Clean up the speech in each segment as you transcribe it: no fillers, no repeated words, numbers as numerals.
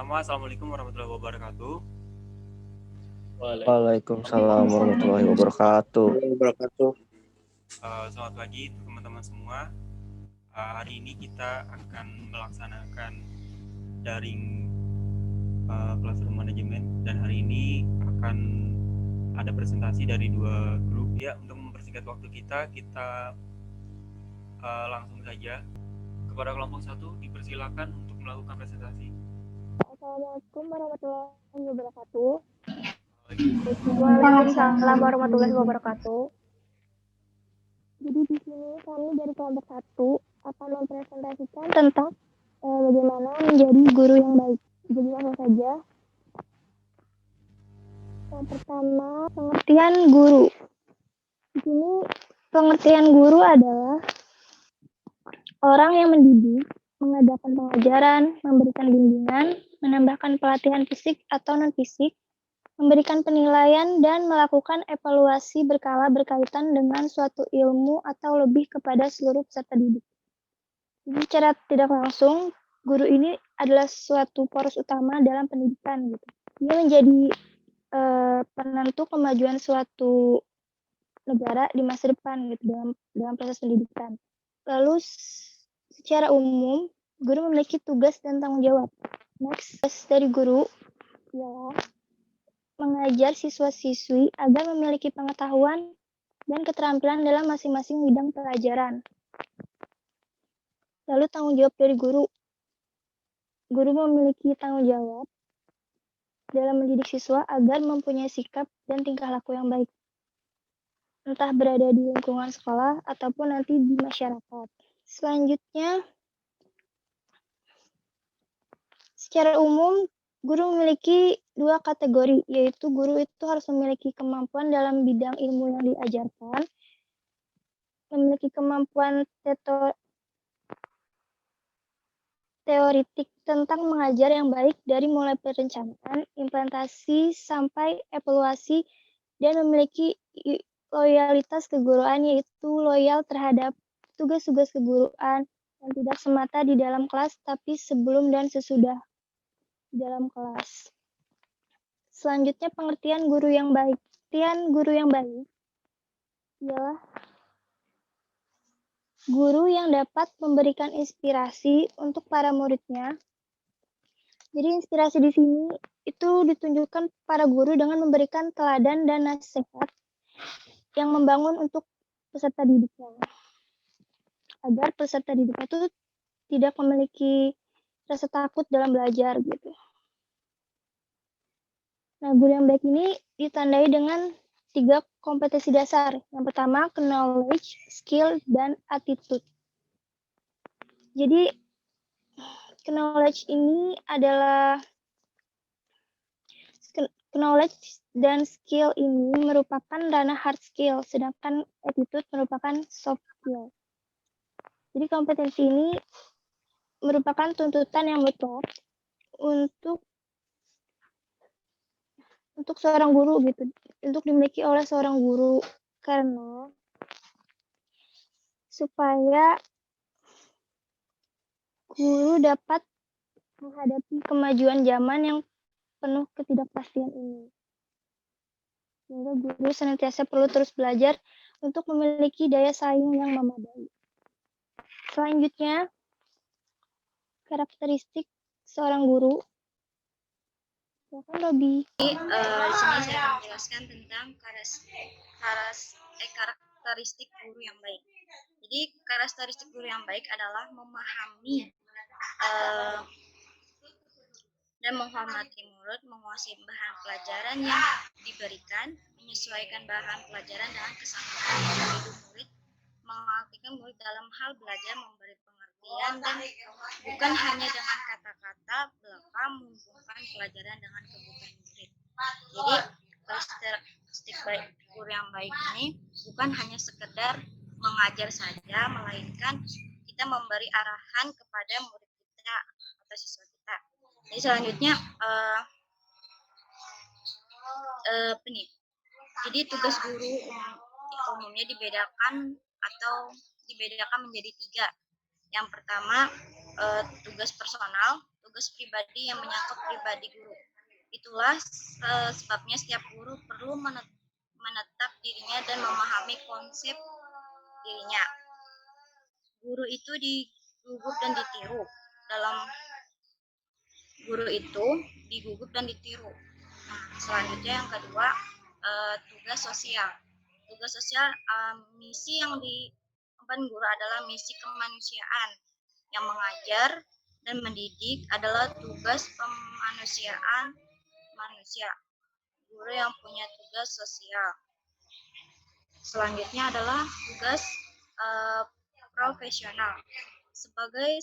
pertama, Assalamualaikum warahmatullahi wabarakatuh. Waalaikumsalam warahmatullahi wabarakatuh. Selamat pagi teman-teman semua. Hari ini kita akan melaksanakan daring classroom manajemen, dan hari ini akan ada presentasi dari dua grup. Ya, untuk mempersingkat waktu kita langsung saja kepada kelompok 1 dipersilakan untuk melakukan presentasi. Assalamualaikum warahmatullahi wabarakatuh. Waalaikumsalam warahmatullahi wabarakatuh. Jadi di sini kami dari kelompok 1 akan mempresentasikan tentang bagaimana menjadi guru yang baik. Jadi langsung saja. Yang pertama, pengertian guru. Di sini pengertian guru adalah orang yang mendidik, mengadakan pengajaran, memberikan bimbingan, menambahkan pelatihan fisik atau non-fisik, memberikan penilaian, dan melakukan evaluasi berkala berkaitan dengan suatu ilmu atau lebih kepada seluruh peserta didik. Jadi secara tidak langsung, guru ini adalah suatu poros utama dalam pendidikan. Gitu. Dia menjadi penentu kemajuan suatu negara di masa depan gitu, dalam proses pendidikan. Lalu secara umum, guru memiliki tugas dan tanggung jawab. Next, tugas dari guru ialah mengajar siswa-siswi agar memiliki pengetahuan dan keterampilan dalam masing-masing bidang pelajaran. Lalu tanggung jawab dari guru. Guru memiliki tanggung jawab dalam mendidik siswa agar mempunyai sikap dan tingkah laku yang baik, entah berada di lingkungan sekolah ataupun nanti di masyarakat. Selanjutnya, secara umum, guru memiliki 2 kategori, yaitu guru itu harus memiliki kemampuan dalam bidang ilmu yang diajarkan, memiliki kemampuan teoritik tentang mengajar yang baik dari mulai perencanaan, implementasi, sampai evaluasi, dan memiliki loyalitas keguruan, yaitu loyal terhadap tugas-tugas keguruan yang tidak semata di dalam kelas, tapi sebelum dan sesudah di dalam kelas. Selanjutnya, pengertian guru yang baik. Pengertian guru yang baik ialah guru yang dapat memberikan inspirasi untuk para muridnya. Jadi inspirasi di sini itu ditunjukkan para guru dengan memberikan teladan dan nasihat yang membangun untuk peserta didiknya. Agar peserta didiknya itu tidak memiliki rasa takut dalam belajar gitu. Nah, guru yang baik ini ditandai dengan 3 kompetensi dasar. Yang pertama, knowledge, skill, dan attitude. Jadi, knowledge ini adalah knowledge dan skill ini merupakan ranah hard skill, sedangkan attitude merupakan soft skill. Jadi kompetensi ini merupakan tuntutan yang mutlak untuk seorang guru gitu, untuk dimiliki oleh seorang guru, karena supaya guru dapat menghadapi kemajuan zaman yang penuh ketidakpastian ini. Sehingga guru senantiasa perlu terus belajar untuk memiliki daya saing yang memadai. Selanjutnya, karakteristik seorang guru. Silakan Robi. Di sini saya akan menjelaskan tentang karakteristik guru yang baik. Jadi karakteristik guru yang baik adalah memahami dan menghormati murid, menguasai bahan pelajaran yang diberikan, menyesuaikan bahan pelajaran dengan kesanggupan individu murid, mengartikan murid dalam hal belajar, memberi pengertian, dan bukan hanya dengan kata-kata belaka menghubungkan pelajaran dengan kebutuhan murid. Jadi karakteristik baik guru yang baik ini bukan hanya sekedar mengajar saja, melainkan kita memberi arahan kepada murid kita atau siswa kita. Jadi selanjutnya jadi tugas guru umumnya dibedakan menjadi 3. Yang pertama tugas personal. tugas pribadi yang menyangkut pribadi guru. Itulah sebabnya setiap guru perlu menetap dirinya dan memahami konsep dirinya. Guru itu digugup dan ditiru. Dalam guru itu digugup dan ditiru. Nah, selanjutnya yang kedua, tugas sosial. Tugas sosial, misi yang diemban guru adalah misi kemanusiaan. Yang mengajar dan mendidik adalah tugas kemanusiaan manusia. Guru yang punya tugas sosial. Selanjutnya adalah tugas profesional. Sebagai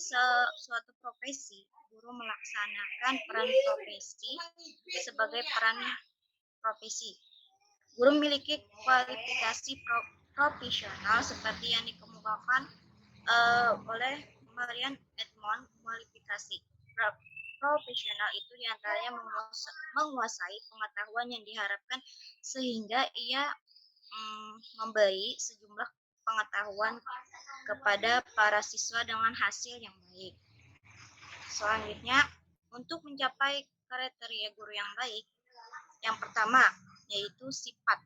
suatu profesi, guru melaksanakan peran profesi sebagai peran profesi. Guru memiliki kualifikasi profesional seperti yang dikemukakan oleh Marian Edmond. Kualifikasi profesional itu diantaranya menguasai pengetahuan yang diharapkan sehingga ia memberi sejumlah pengetahuan kepada para siswa dengan hasil yang baik. Selanjutnya, untuk mencapai kriteria guru yang baik, yang pertama yaitu sifat.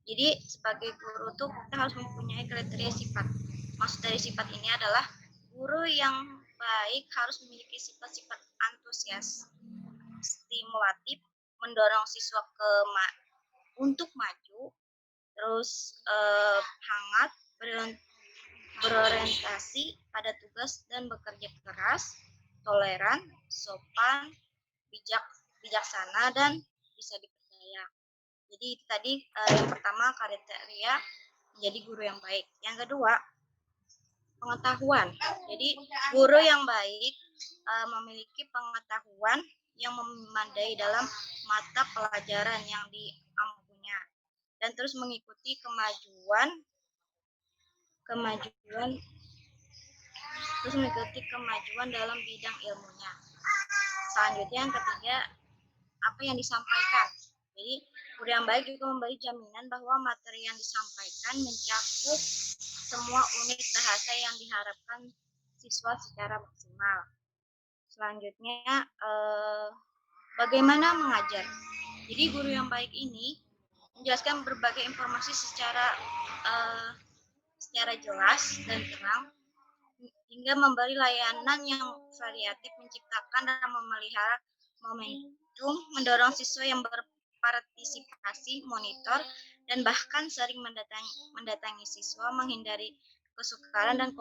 Jadi sebagai guru tuh kita harus mempunyai kriteria sifat. Maksud dari sifat ini adalah guru yang baik harus memiliki sifat-sifat antusias, stimulatif, mendorong siswa untuk maju, terus hangat, berorientasi pada tugas dan bekerja keras, toleran, sopan, bijaksana, dan bisa dipercaya. Jadi tadi yang pertama kriteria menjadi guru yang baik. Yang kedua, pengetahuan. Jadi guru yang baik memiliki pengetahuan yang memadai dalam mata pelajaran yang diampunya dan terus mengikuti kemajuan dalam bidang ilmunya. Selanjutnya yang ketiga, apa yang disampaikan. Jadi guru yang baik juga memberi jaminan bahwa materi yang disampaikan mencakup semua unit bahasa yang diharapkan siswa secara maksimal. Selanjutnya, bagaimana mengajar. Jadi guru yang baik ini menjelaskan berbagai informasi secara jelas dan terang hingga memberi layanan yang variatif, menciptakan dan memelihara momentum, mendorong siswa yang berpartisipasi, monitor, dan bahkan sering mendatangi siswa, menghindari kesukaran dan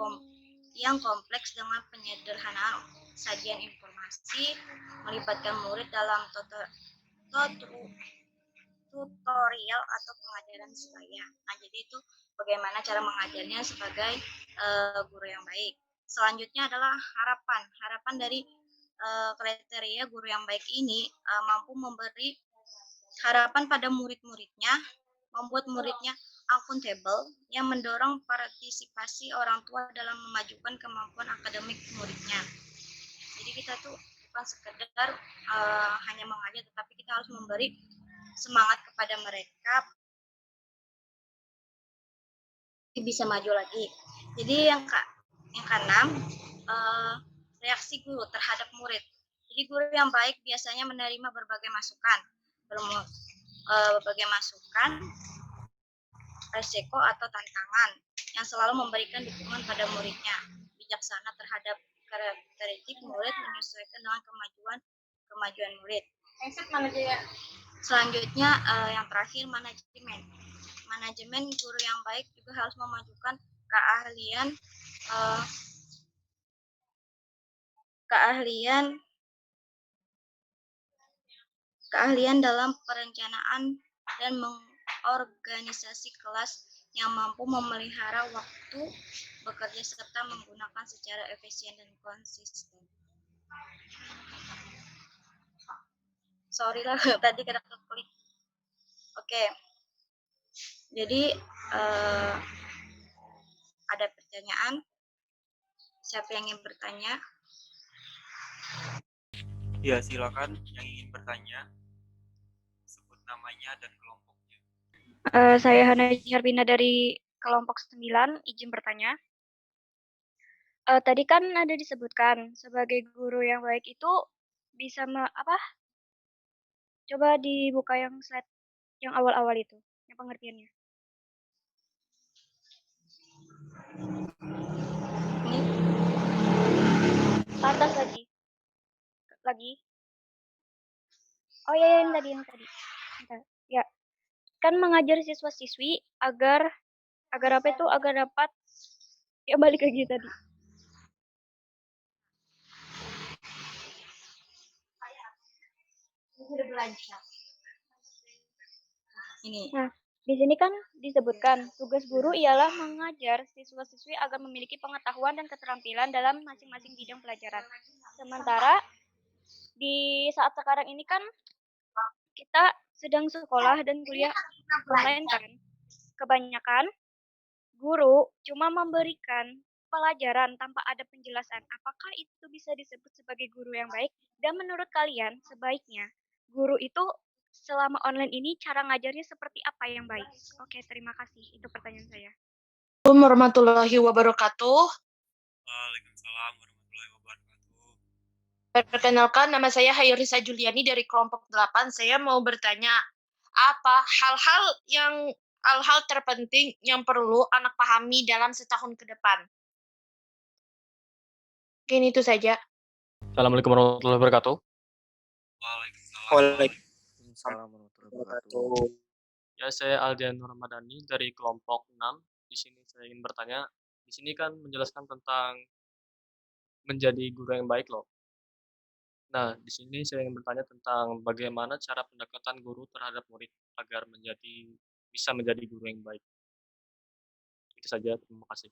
yang kompleks dengan penyederhanaan sajian informasi, melibatkan murid dalam tutorial atau pengajaran sebaya. Nah, jadi itu bagaimana cara mengajarnya sebagai guru yang baik. Selanjutnya adalah harapan. Harapan dari kriteria guru yang baik ini mampu memberi harapan pada murid-muridnya, membuat muridnya akuntabel, yang mendorong partisipasi orang tua dalam memajukan kemampuan akademik muridnya. Jadi kita tuh bukan sekedar hanya mengajar, tetapi kita harus memberi semangat kepada mereka bisa maju lagi. Jadi yang keenam, reaksi guru terhadap murid. Jadi guru yang baik biasanya menerima berbagai masukan, resiko atau tantangan, yang selalu memberikan dukungan pada muridnya, bijaksana terhadap karakteristik murid, menyesuaikan dengan kemajuan murid. Selanjutnya yang terakhir, manajemen. Manajemen guru yang baik juga harus memajukan keahlian dalam perencanaan dan mengorganisasi kelas, yang mampu memelihara waktu bekerja serta menggunakan secara efisien dan konsisten. Sorry lah tadi kena klik. Oke. Jadi ada pertanyaan? Siapa yang ingin bertanya? Ya, silakan yang ingin bertanya. Sebut namanya dan kelompoknya. Saya Hana Jarbina dari kelompok 9, izin bertanya. Tadi kan ada disebutkan sebagai guru yang baik itu bisa coba dibuka yang slide yang awal-awal itu, yang pengertiannya. Ini Ke atas lagi. Oh ya, yang tadi. Bentar. Ya, kan mengajar siswa-siswi agar apa itu? Agar dapat ya balik lagi tadi. ini. Nah, di sini kan disebutkan tugas guru ialah mengajar siswa-siswi agar memiliki pengetahuan dan keterampilan dalam masing-masing bidang pelajaran. Sementara di saat sekarang ini kan kita sedang sekolah dan kuliah online kan. Kebanyakan guru cuma memberikan pelajaran tanpa ada penjelasan. Apakah itu bisa disebut sebagai guru yang baik? Dan menurut kalian, sebaiknya guru itu selama online ini cara ngajarnya seperti apa yang baik? Oke, terima kasih. Itu pertanyaan saya. Assalamualaikum warahmatullahi wabarakatuh. Waalaikumsalam warahmatullahi wabarakatuh. Perkenalkan, nama saya Hayurisa Juliani dari kelompok 8. Saya mau bertanya, apa hal-hal terpenting yang perlu anak pahami dalam setahun ke depan? Mungkin itu saja. Assalamualaikum warahmatullahi wabarakatuh. Waalaikumsalam warahmatullahi wabarakatuh. Ya, saya Aldian Ramadhani dari kelompok 6. Di sini saya ingin bertanya, di sini kan menjelaskan tentang menjadi guru yang baik loh. Nah, di sini saya ingin bertanya tentang bagaimana cara pendekatan guru terhadap murid agar bisa menjadi guru yang baik. Itu saja, terima kasih.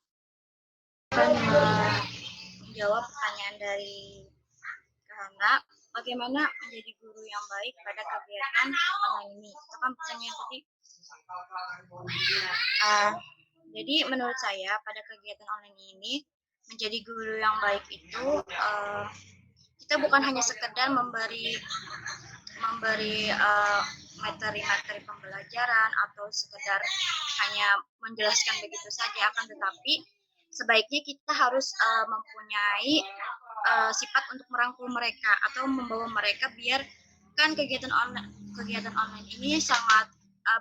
Akan menjawab pertanyaan dari Kahana, bagaimana menjadi guru yang baik pada kegiatan online ini. Itu kan pertanyaan tadi. Jadi menurut saya pada kegiatan online ini menjadi guru yang baik itu kita bukan hanya sekedar memberi materi-materi pembelajaran atau sekedar hanya menjelaskan begitu saja, akan tetapi sebaiknya kita harus mempunyai sifat untuk merangkul mereka atau membawa mereka, biar kan kegiatan online ini sangat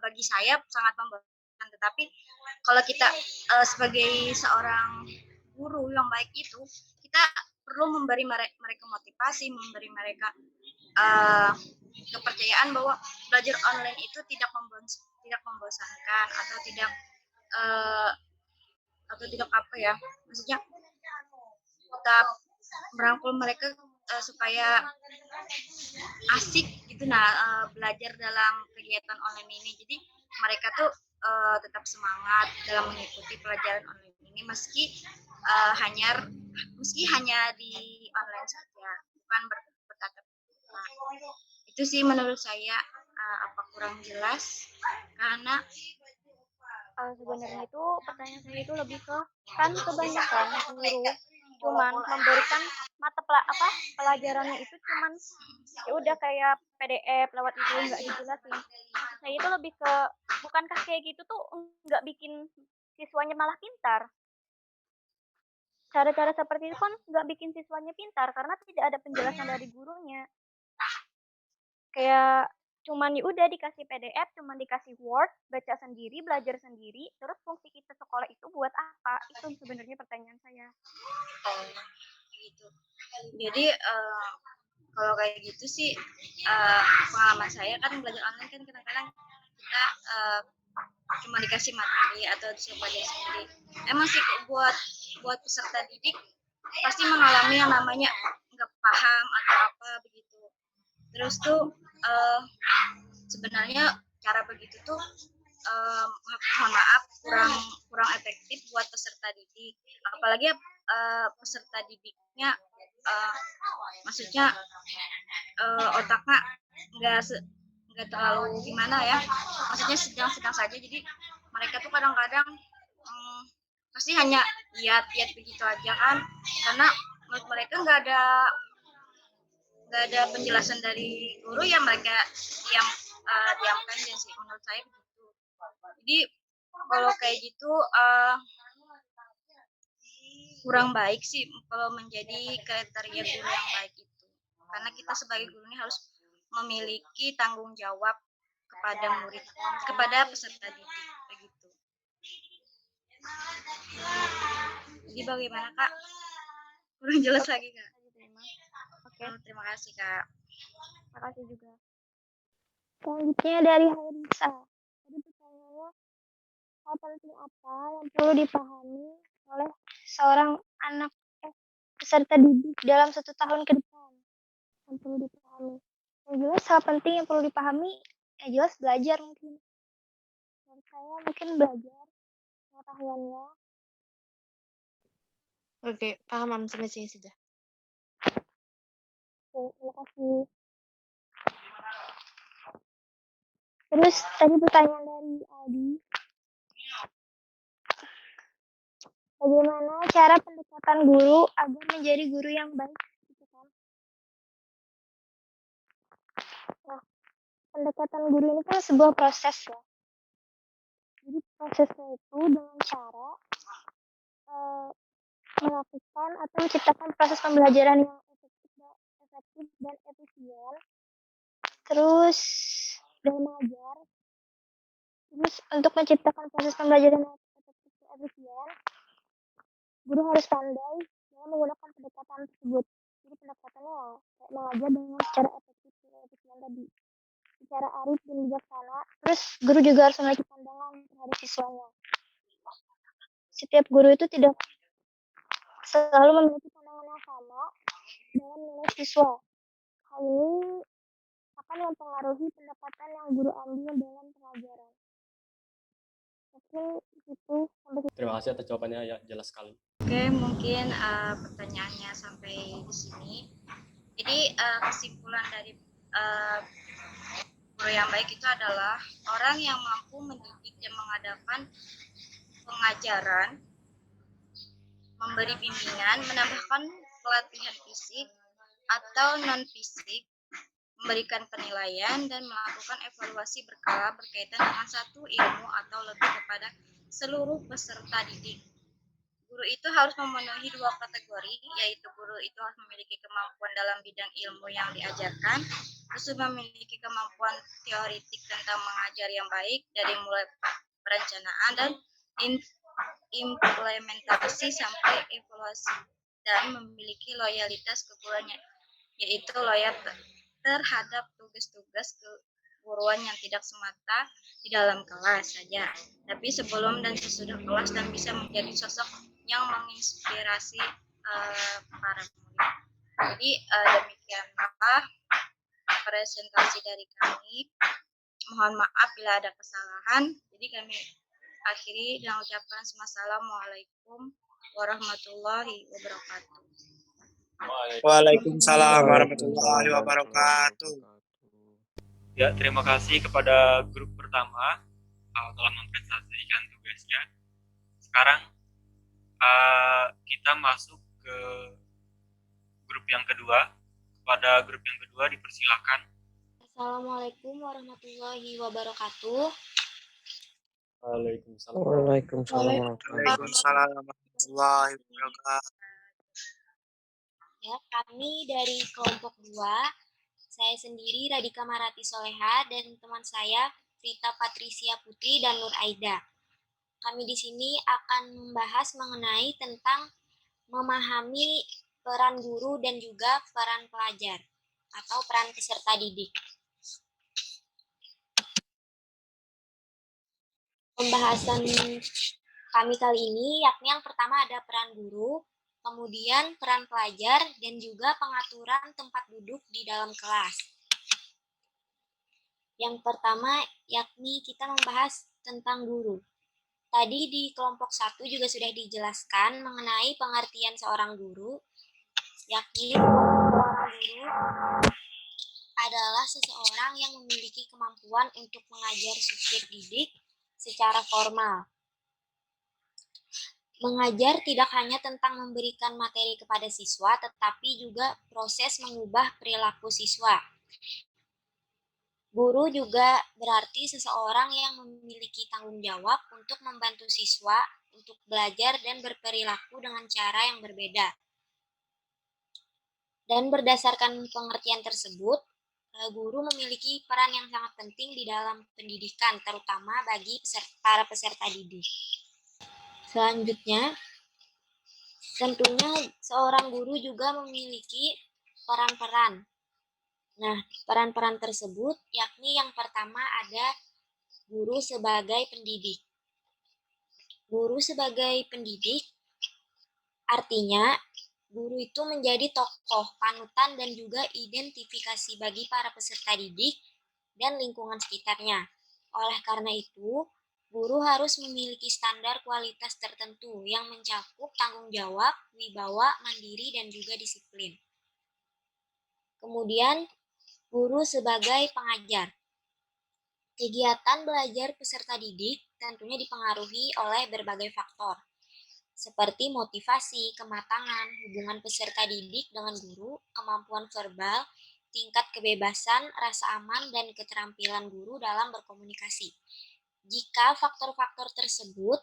bagi saya sangat membosankan, tetapi kalau kita sebagai seorang guru yang baik itu kita perlu memberi mereka motivasi, memberi mereka kepercayaan bahwa belajar online itu tidak membosankan atau tidak maksudnya tetap merangkul mereka supaya asik gitu belajar dalam kegiatan online ini. Jadi mereka tuh tetap semangat dalam mengikuti pelajaran online ini meski hanya di online saja, bukan bertatap muka. Itu sih menurut saya. Apa kurang jelas? Karena Sebenarnya itu pertanyaan saya itu lebih ke kan kebanyakan guru cuman memberikan pelajarannya itu cuman ya udah kayak PDF lewat itu nggak dijelasin. Saya itu lebih ke bukankah kayak gitu tuh nggak bikin siswanya malah pintar? Cara-cara seperti itu kan nggak bikin siswanya pintar karena tidak ada penjelasan dari gurunya. Kayak cuman ya udah dikasih PDF, cuman dikasih Word, baca sendiri, belajar sendiri, terus fungsi kita sekolah itu buat apa? Itu sebenarnya pertanyaan saya. Gitu. Jadi kalau kayak gitu sih pengalaman saya kan belajar online kan kadang-kadang kita cuma dikasih materi atau disuruh belajar sendiri. Emang sih buat peserta didik pasti mengalami yang namanya nggak paham atau apa begitu. Terus tuh sebenarnya cara begitu tuh mohon maaf kurang efektif buat peserta didik, apalagi peserta didiknya maksudnya otaknya nggak terlalu gimana ya, maksudnya sedang saja. Jadi mereka tuh kadang-kadang pasti hanya lihat begitu aja kan, karena menurut mereka nggak ada penjelasan dari guru, ya mereka diamkan aja sih menurut saya begitu. Jadi kalau kayak gitu kurang baik sih kalau menjadi kriteria guru yang baik itu. Karena kita sebagai guru ini harus memiliki tanggung jawab kepada murid, kepada peserta didik, begitu. Jadi bagaimana Kak? Kurang jelas lagi Kak? Oke, Terima kasih Kak. makasih juga. Selanjutnya dari Hairisa. Jadi pertanyaannya, hal penting apa yang perlu dipahami oleh seorang anak peserta didik dalam 1 tahun ke depan? Yang perlu dipahami. Yang jelas hal penting yang perlu dipahami, ya jelas belajar mungkin. Menurut saya mungkin belajar pengetahuannya. Oke, paham sampai sini sudah. Oke, terima kasih. Terus tadi pertanyaan dari Aldi, bagaimana cara pendekatan guru agar menjadi guru yang baik? Gitu kan? Nah, pendekatan guru ini kan sebuah proses ya. Jadi prosesnya itu dengan cara melakukan atau menciptakan proses pembelajaran yang efektif dan efisien. Terus dalam mengajar. Terus untuk menciptakan proses pembelajaran yang efektif dan efisien, guru harus pandai dalam menggunakan pendekatan tersebut. Jadi pendekatannya kayak mengajar dengan secara efektif dan efisien tadi, secara arif dan bijaksana. Terus guru juga harus memiliki pandangan terhadap siswanya. Setiap guru itu tidak selalu memiliki pandangan yang sama dalam menilai siswa. Hal ini akan mempengaruhi pendekatan yang guru ambil dalam pengajaran. Mungkin itu sampai situ. Terima kasih atas jawabannya, ya jelas sekali. Oke, mungkin pertanyaannya sampai di sini. Jadi kesimpulan dari guru yang baik itu adalah orang yang mampu mendidik dan mengadakan pengajaran, memberi bimbingan, menambahkan pelatihan fisik atau non-fisik, memberikan penilaian, dan melakukan evaluasi berkala berkaitan dengan satu ilmu atau lebih kepada seluruh peserta didik. Guru itu harus memenuhi 2 kategori, yaitu guru itu harus memiliki kemampuan dalam bidang ilmu yang diajarkan, terus memiliki kemampuan teoritik tentang mengajar yang baik dari mulai perencanaan dan implementasi sampai evaluasi, dan memiliki loyalitas keguruannya, yaitu loyal terhadap tugas-tugas keguruan yang tidak semata di dalam kelas saja, tapi sebelum dan sesudah kelas, dan bisa menjadi sosok yang menginspirasi para murid. Jadi demikianlah presentasi dari kami. Mohon maaf bila ada kesalahan. Jadi kami akhiri dengan ucapan Assalamualaikum warahmatullahi wabarakatuh. Waalaikumsalam warahmatullahi wabarakatuh. Ya, terima kasih kepada grup pertama telah mempresentasikan tugasnya. Sekarang kita masuk ke grup yang kedua. Kepada grup yang kedua dipersilakan. Assalamualaikum warahmatullahi wabarakatuh. Waalaikumsalam. Waalaikumsalam warahmatullahi wabarakatuh. Ya, kami dari kelompok 2, saya sendiri Radika Marati Soleha dan teman saya Rita Patricia Putri dan Nur Aida. Kami di sini akan membahas mengenai tentang memahami peran guru dan juga peran pelajar atau peran peserta didik. Pembahasan kami kali ini yakni yang pertama ada peran guru, kemudian peran pelajar, dan juga pengaturan tempat duduk di dalam kelas. Yang pertama yakni kita membahas tentang guru. Tadi di kelompok 1 juga sudah dijelaskan mengenai pengertian seorang guru, yakni seorang guru adalah seseorang yang memiliki kemampuan untuk mengajar subjek didik secara formal. Mengajar tidak hanya tentang memberikan materi kepada siswa, tetapi juga proses mengubah perilaku siswa. Guru juga berarti seseorang yang memiliki tanggung jawab untuk membantu siswa untuk belajar dan berperilaku dengan cara yang berbeda. Dan berdasarkan pengertian tersebut, guru memiliki peran yang sangat penting di dalam pendidikan, terutama bagi para peserta didik. Selanjutnya, tentunya seorang guru juga memiliki peran-peran. Nah, peran-peran tersebut yakni yang pertama ada guru sebagai pendidik. Guru sebagai pendidik artinya guru itu menjadi tokoh, panutan, dan juga identifikasi bagi para peserta didik dan lingkungan sekitarnya. Oleh karena itu, guru harus memiliki standar kualitas tertentu yang mencakup tanggung jawab, wibawa, mandiri, dan juga disiplin. Kemudian, guru sebagai pengajar. Kegiatan belajar peserta didik tentunya dipengaruhi oleh berbagai faktor, seperti motivasi, kematangan, hubungan peserta didik dengan guru, kemampuan verbal, tingkat kebebasan, rasa aman, dan keterampilan guru dalam berkomunikasi. Jika faktor-faktor tersebut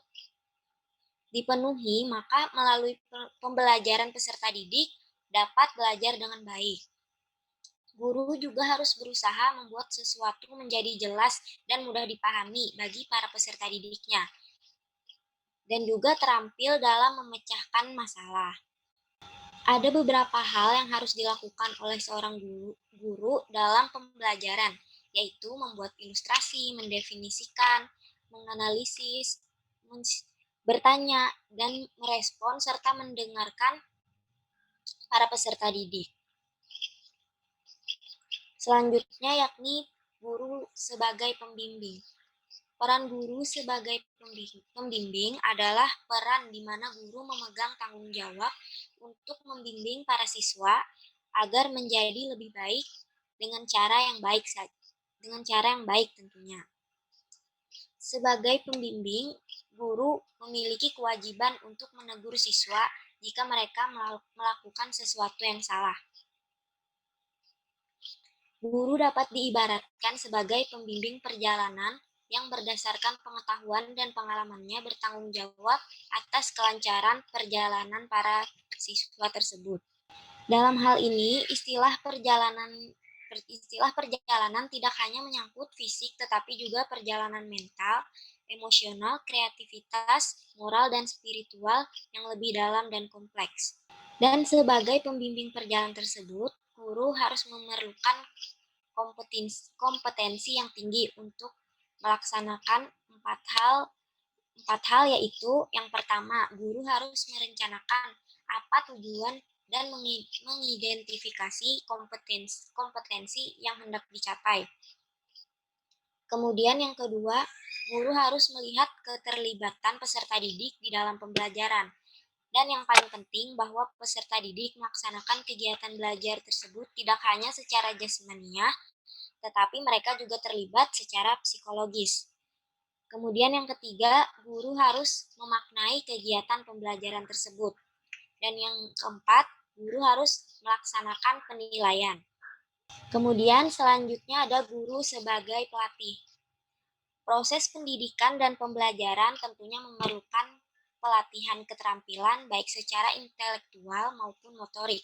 dipenuhi, maka melalui pembelajaran peserta didik dapat belajar dengan baik. Guru juga harus berusaha membuat sesuatu menjadi jelas dan mudah dipahami bagi para peserta didiknya, dan juga terampil dalam memecahkan masalah. Ada beberapa hal yang harus dilakukan oleh seorang guru dalam pembelajaran, yaitu membuat ilustrasi, mendefinisikan, menganalisis, bertanya, dan merespon serta mendengarkan para peserta didik. Selanjutnya yakni guru sebagai pembimbing. Peran guru sebagai pembimbing adalah peran di mana guru memegang tanggung jawab untuk membimbing para siswa agar menjadi lebih baik dengan cara yang baik tentunya. Sebagai pembimbing, guru memiliki kewajiban untuk menegur siswa jika mereka melakukan sesuatu yang salah. Guru dapat diibaratkan sebagai pembimbing perjalanan yang berdasarkan pengetahuan dan pengalamannya bertanggung jawab atas kelancaran perjalanan para siswa tersebut. Dalam hal ini, istilah perjalanan tidak hanya menyangkut fisik, tetapi juga perjalanan mental, emosional, kreativitas, moral, dan spiritual yang lebih dalam dan kompleks. Dan sebagai pembimbing perjalanan tersebut, guru harus memerlukan kompetensi yang tinggi untuk melaksanakan empat hal, yaitu yang pertama, guru harus merencanakan apa tujuan dan mengidentifikasi kompetensi yang hendak dicapai. Kemudian yang kedua, guru harus melihat keterlibatan peserta didik di dalam pembelajaran. Dan yang paling penting bahwa peserta didik melaksanakan kegiatan belajar tersebut tidak hanya secara jasmaniah, tetapi mereka juga terlibat secara psikologis. Kemudian yang ketiga, guru harus memaknai kegiatan pembelajaran tersebut. Dan yang keempat, guru harus melaksanakan penilaian. Kemudian selanjutnya ada guru sebagai pelatih. Proses pendidikan dan pembelajaran tentunya memerlukan pelatihan keterampilan baik secara intelektual maupun motorik,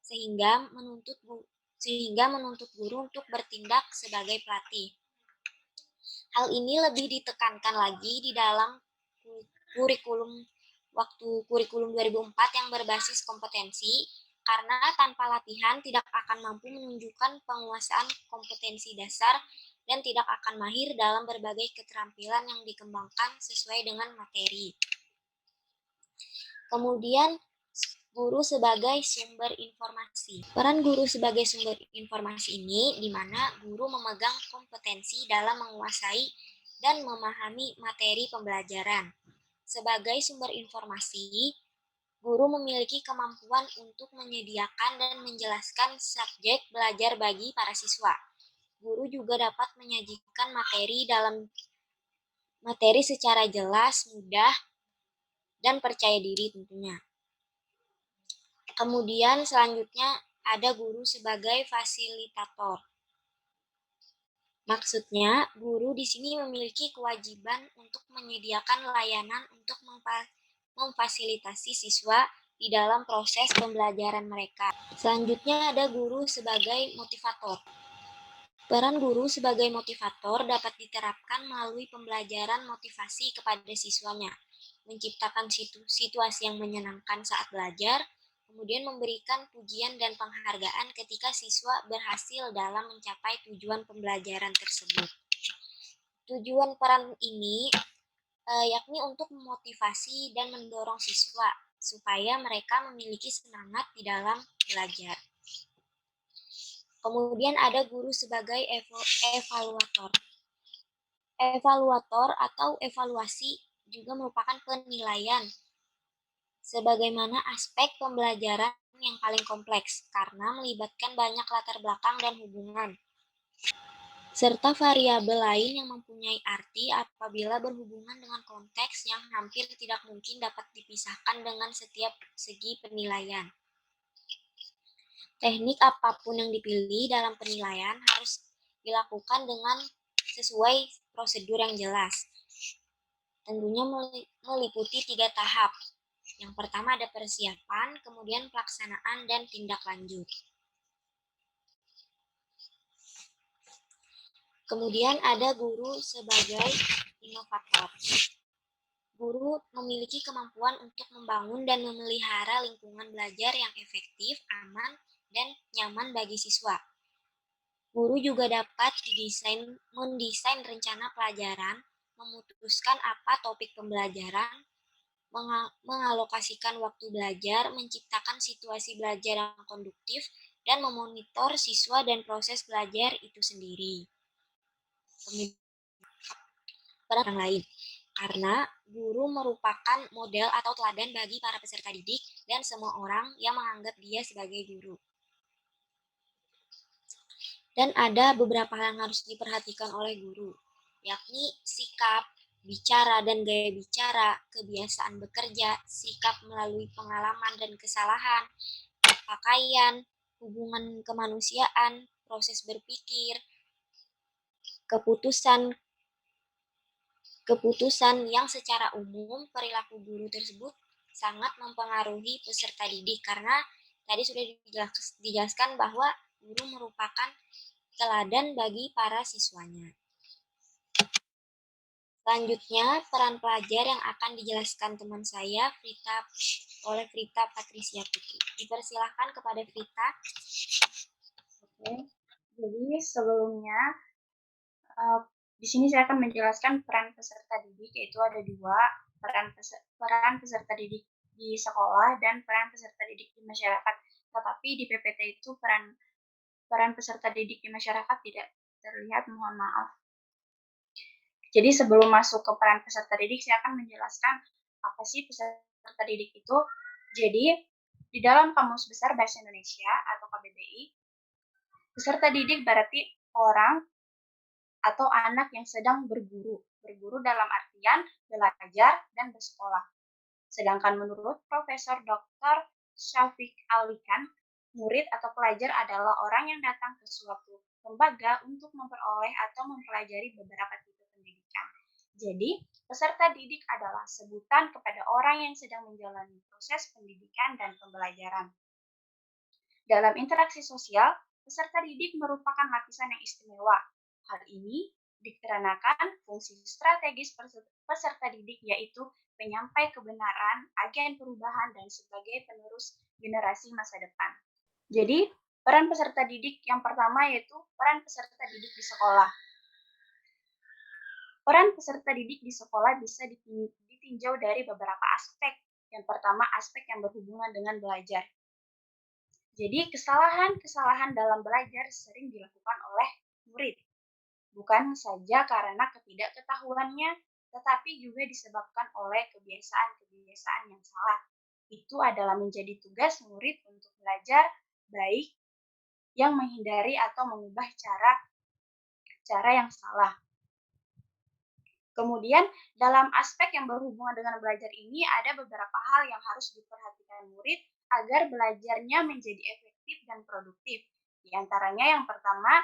sehingga menuntut guru untuk bertindak sebagai pelatih. Hal ini lebih ditekankan lagi di dalam kurikulum 2004 yang berbasis kompetensi, karena tanpa latihan tidak akan mampu menunjukkan penguasaan kompetensi dasar dan tidak akan mahir dalam berbagai keterampilan yang dikembangkan sesuai dengan materi. Kemudian, guru sebagai sumber informasi. Peran guru sebagai sumber informasi ini di mana guru memegang kompetensi dalam menguasai dan memahami materi pembelajaran. Sebagai sumber informasi, guru memiliki kemampuan untuk menyediakan dan menjelaskan subjek belajar bagi para siswa. Guru juga dapat menyajikan materi secara jelas, mudah, dan percaya diri tentunya. Kemudian selanjutnya ada guru sebagai fasilitator. Maksudnya, guru di sini memiliki kewajiban untuk menyediakan layanan untuk memfasilitasi siswa di dalam proses pembelajaran mereka. Selanjutnya ada guru sebagai motivator. Peran guru sebagai motivator dapat diterapkan melalui pembelajaran motivasi kepada siswanya, menciptakan situasi yang menyenangkan saat belajar, kemudian memberikan pujian dan penghargaan ketika siswa berhasil dalam mencapai tujuan pembelajaran tersebut. Tujuan peran ini yakni untuk memotivasi dan mendorong siswa supaya mereka memiliki semangat di dalam belajar. Kemudian ada guru sebagai evaluator. Evaluator atau evaluasi juga merupakan penilaian sebagaimana aspek pembelajaran yang paling kompleks karena melibatkan banyak latar belakang dan hubungan, serta variabel lain yang mempunyai arti apabila berhubungan dengan konteks yang hampir tidak mungkin dapat dipisahkan dengan setiap segi penilaian. Teknik apapun yang dipilih dalam penilaian harus dilakukan dengan sesuai prosedur yang jelas. Tentunya meliputi 3 tahap. Yang pertama ada persiapan, kemudian pelaksanaan, dan tindak lanjut. Kemudian ada guru sebagai inovator. Guru memiliki kemampuan untuk membangun dan memelihara lingkungan belajar yang efektif, aman, dan nyaman bagi siswa. Guru juga dapat mendesain rencana pelajaran, memutuskan apa topik pembelajaran, mengalokasikan waktu belajar, menciptakan situasi belajar yang konduktif, dan memonitor siswa dan proses belajar itu sendiri. Peran orang lain, karena guru merupakan model atau teladan bagi para peserta didik dan semua orang yang menganggap dia sebagai guru. Dan ada beberapa hal yang harus diperhatikan oleh guru, yakni sikap, bicara dan gaya bicara, kebiasaan bekerja, sikap melalui pengalaman dan kesalahan, pakaian, hubungan kemanusiaan, proses berpikir, keputusan yang secara umum perilaku guru tersebut sangat mempengaruhi peserta didik karena tadi sudah dijelaskan bahwa guru merupakan teladan bagi para siswanya. Selanjutnya, peran pelajar yang akan dijelaskan teman saya, oleh Frita Patricia Putri. Dipersilahkan kepada Frita. Oke, jadi sebelumnya di sini saya akan menjelaskan peran peserta didik, yaitu ada 2, peran peserta didik di sekolah dan peran peserta didik di masyarakat. Tetapi di PPT itu peran peserta didik di masyarakat tidak terlihat, mohon maaf. Jadi sebelum masuk ke peran peserta didik, saya akan menjelaskan apa sih peserta didik itu. Jadi di dalam Kamus Besar Bahasa Indonesia atau KBBI, peserta didik berarti orang atau anak yang sedang berguru dalam artian belajar dan bersekolah. Sedangkan menurut Profesor Dr. Syafiq Alikan, murid atau pelajar adalah orang yang datang ke suatu lembaga untuk memperoleh atau mempelajari beberapa tipe pendidikan. Jadi, peserta didik adalah sebutan kepada orang yang sedang menjalani proses pendidikan dan pembelajaran. Dalam interaksi sosial, peserta didik merupakan lapisan yang istimewa. Hal ini dikarenakan fungsi strategis peserta didik yaitu penyampai kebenaran, agen perubahan, dan sebagai penerus generasi masa depan. Jadi, peran peserta didik yang pertama yaitu peran peserta didik di sekolah. Peran peserta didik di sekolah bisa ditinjau dari beberapa aspek. Yang pertama, aspek yang berhubungan dengan belajar. Jadi, kesalahan-kesalahan dalam belajar sering dilakukan oleh murid. Bukan saja karena ketidaktahuannya, tetapi juga disebabkan oleh kebiasaan-kebiasaan yang salah. Itu adalah menjadi tugas murid untuk belajar baik yang menghindari atau mengubah cara yang salah. Kemudian, dalam aspek yang berhubungan dengan belajar ini, ada beberapa hal yang harus diperhatikan murid agar belajarnya menjadi efektif dan produktif. Di antaranya yang pertama,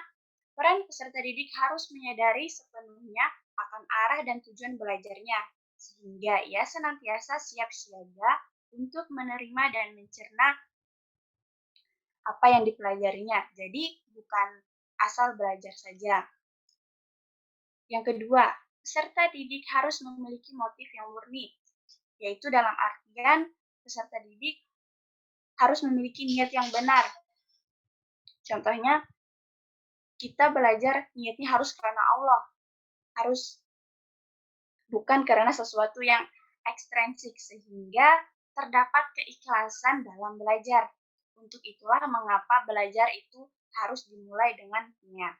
peran peserta didik harus menyadari sepenuhnya akan arah dan tujuan belajarnya, sehingga ia senantiasa siap siaga untuk menerima dan mencerna apa yang dipelajarinya. Jadi bukan asal belajar saja. Yang kedua, peserta didik harus memiliki motif yang murni, yaitu dalam artian peserta didik harus memiliki niat yang benar. Contohnya, kita belajar niatnya harus karena Allah, harus bukan karena sesuatu yang ekstrinsik, sehingga terdapat keikhlasan dalam belajar. Untuk itulah mengapa belajar itu harus dimulai dengan niat.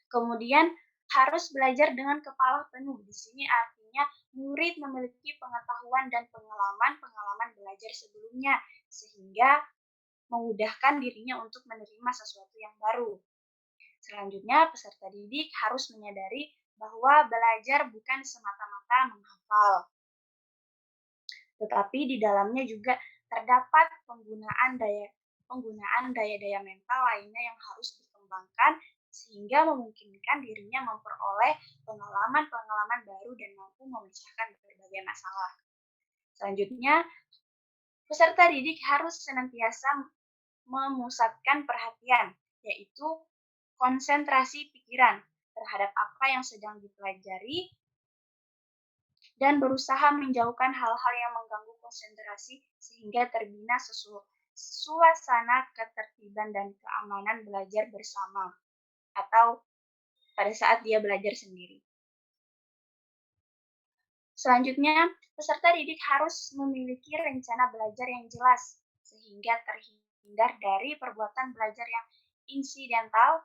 Kemudian harus belajar dengan kepala penuh. Di sini artinya murid memiliki pengetahuan dan pengalaman belajar sebelumnya, sehingga memudahkan dirinya untuk menerima sesuatu yang baru. Selanjutnya, peserta didik harus menyadari bahwa belajar bukan semata-mata menghafal, tetapi di dalamnya juga terdapat penggunaan daya-daya mental lainnya yang harus dikembangkan sehingga memungkinkan dirinya memperoleh pengalaman-pengalaman baru dan mampu memecahkan berbagai masalah. Selanjutnya, peserta didik harus senantiasa memusatkan perhatian, yaitu konsentrasi pikiran terhadap apa yang sedang dipelajari dan berusaha menjauhkan hal-hal yang mengganggu konsentrasi sehingga terbina suasana ketertiban dan keamanan belajar bersama atau pada saat dia belajar sendiri. Selanjutnya, peserta didik harus memiliki rencana belajar yang jelas sehingga terhindar dari perbuatan belajar yang insidental.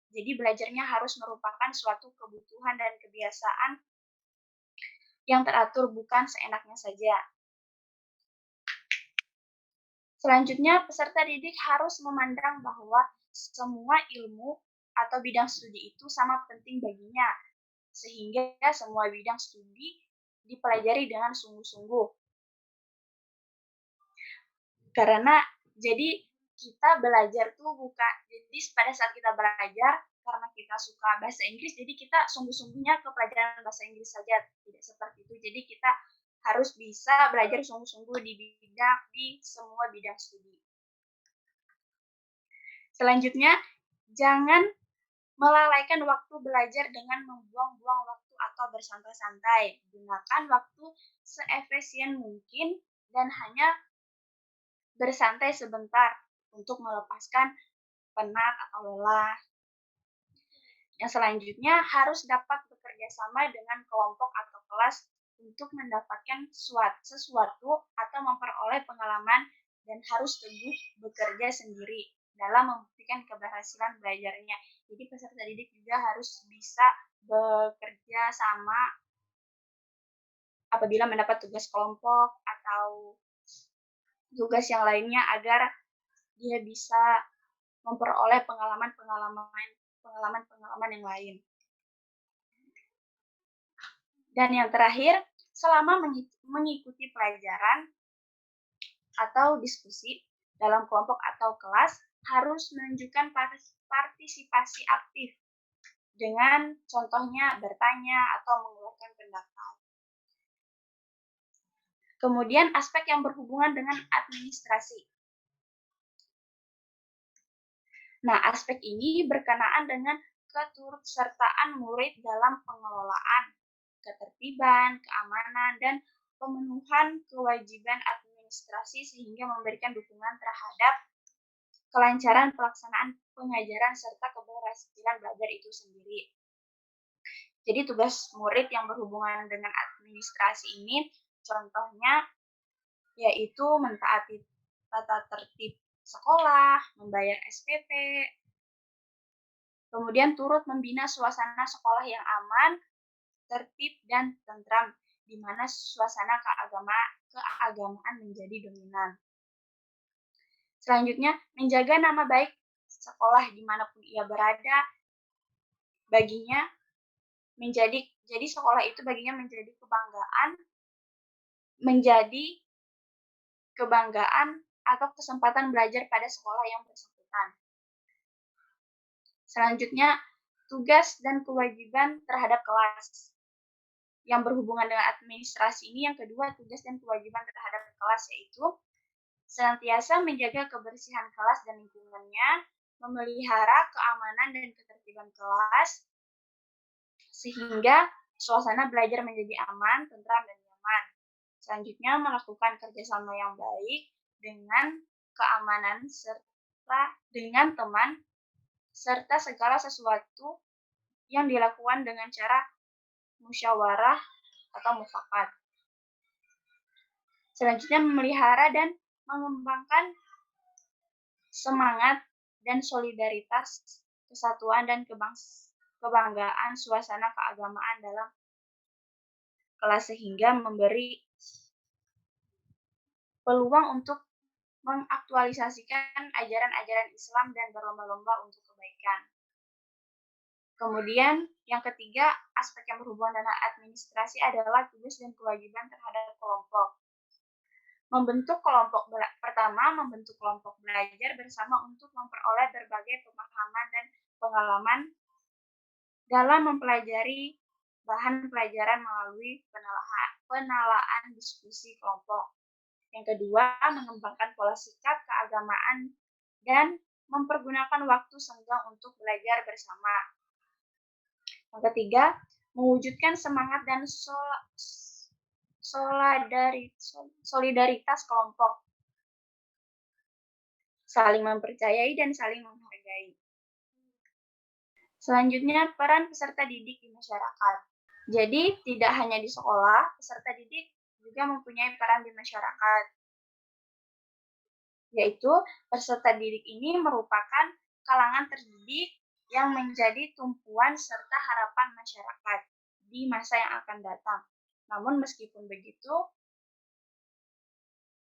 Jadi belajarnya harus merupakan suatu kebutuhan dan kebiasaan yang teratur, bukan seenaknya saja. Selanjutnya, peserta didik harus memandang bahwa semua ilmu atau bidang studi itu sama penting baginya, sehingga semua bidang studi dipelajari dengan sungguh-sungguh. Karena jadi kita belajar tuh bukan, jadi pada saat kita belajar karena kita suka bahasa Inggris, jadi kita sungguh-sungguhnya ke pelajaran bahasa Inggris saja, tidak seperti itu. Jadi kita harus bisa belajar sungguh-sungguh di semua bidang studi. Selanjutnya, jangan melalaikan waktu belajar dengan membuang-buang waktu atau bersantai-santai. Gunakan waktu seefisien mungkin dan hanya bersantai sebentar untuk melepaskan penat atau lelah. Yang selanjutnya harus dapat bekerja sama dengan kelompok atau kelas untuk mendapatkan sesuatu atau memperoleh pengalaman dan harus teguh bekerja sendiri dalam membuktikan keberhasilan belajarnya. Jadi peserta didik juga harus bisa bekerja sama apabila mendapat tugas kelompok atau tugas yang lainnya agar dia bisa memperoleh pengalaman yang lain. Dan yang terakhir, selama mengikuti pelajaran atau diskusi dalam kelompok atau kelas, harus menunjukkan partisipasi aktif dengan contohnya bertanya atau mengeluarkan pendapat. Kemudian aspek yang berhubungan dengan administrasi. Nah, aspek ini berkenaan dengan keturutsertaan murid dalam pengelolaan, ketertiban, keamanan, dan pemenuhan kewajiban administrasi sehingga memberikan dukungan terhadap kelancaran pelaksanaan pengajaran serta keberhasilan belajar itu sendiri. Jadi tugas murid yang berhubungan dengan administrasi ini contohnya yaitu mentaati tata tertib sekolah, membayar SPP, kemudian turut membina suasana sekolah yang aman, tertib, dan tentram, di mana suasana keagamaan menjadi dominan. Selanjutnya, menjaga nama baik sekolah dimanapun ia berada, baginya jadi sekolah itu baginya menjadi kebanggaan atau kesempatan belajar pada sekolah yang bersangkutan. Selanjutnya, tugas dan kewajiban terhadap kelas. yang berhubungan dengan administrasi ini, yang kedua tugas dan kewajiban terhadap kelas, yaitu senantiasa menjaga kebersihan kelas dan lingkungannya, memelihara keamanan dan ketertiban kelas, sehingga suasana belajar menjadi aman, tentram, dan nyaman. Selanjutnya, melakukan kerjasama yang baik dengan keamanan serta dengan teman, serta segala sesuatu yang dilakukan dengan cara musyawarah atau mufakat. Selanjutnya, memelihara dan mengembangkan semangat dan solidaritas, kesatuan dan kebanggaan suasana keagamaan dalam kelas, sehingga memberi peluang untuk mengaktualisasikan ajaran-ajaran Islam dan berlomba-lomba untuk kebaikan. Kemudian yang ketiga, aspek yang berhubungan dengan administrasi adalah tugas dan kewajiban terhadap kelompok. Membentuk kelompok pertama, membentuk kelompok belajar bersama untuk memperoleh berbagai pemahaman dan pengalaman dalam mempelajari bahan pelajaran melalui penalaan diskusi kelompok. Yang kedua, mengembangkan pola sikap keagamaan dan mempergunakan waktu senggang untuk belajar bersama. Yang ketiga, mewujudkan semangat dan solidaritas kelompok, saling mempercayai dan saling menghargai. Selanjutnya, peran peserta didik di masyarakat. Jadi, tidak hanya di sekolah, peserta didik juga mempunyai peran di masyarakat. Yaitu, peserta didik ini merupakan kalangan terdidik yang menjadi tumpuan serta harapan masyarakat di masa yang akan datang. Namun meskipun begitu,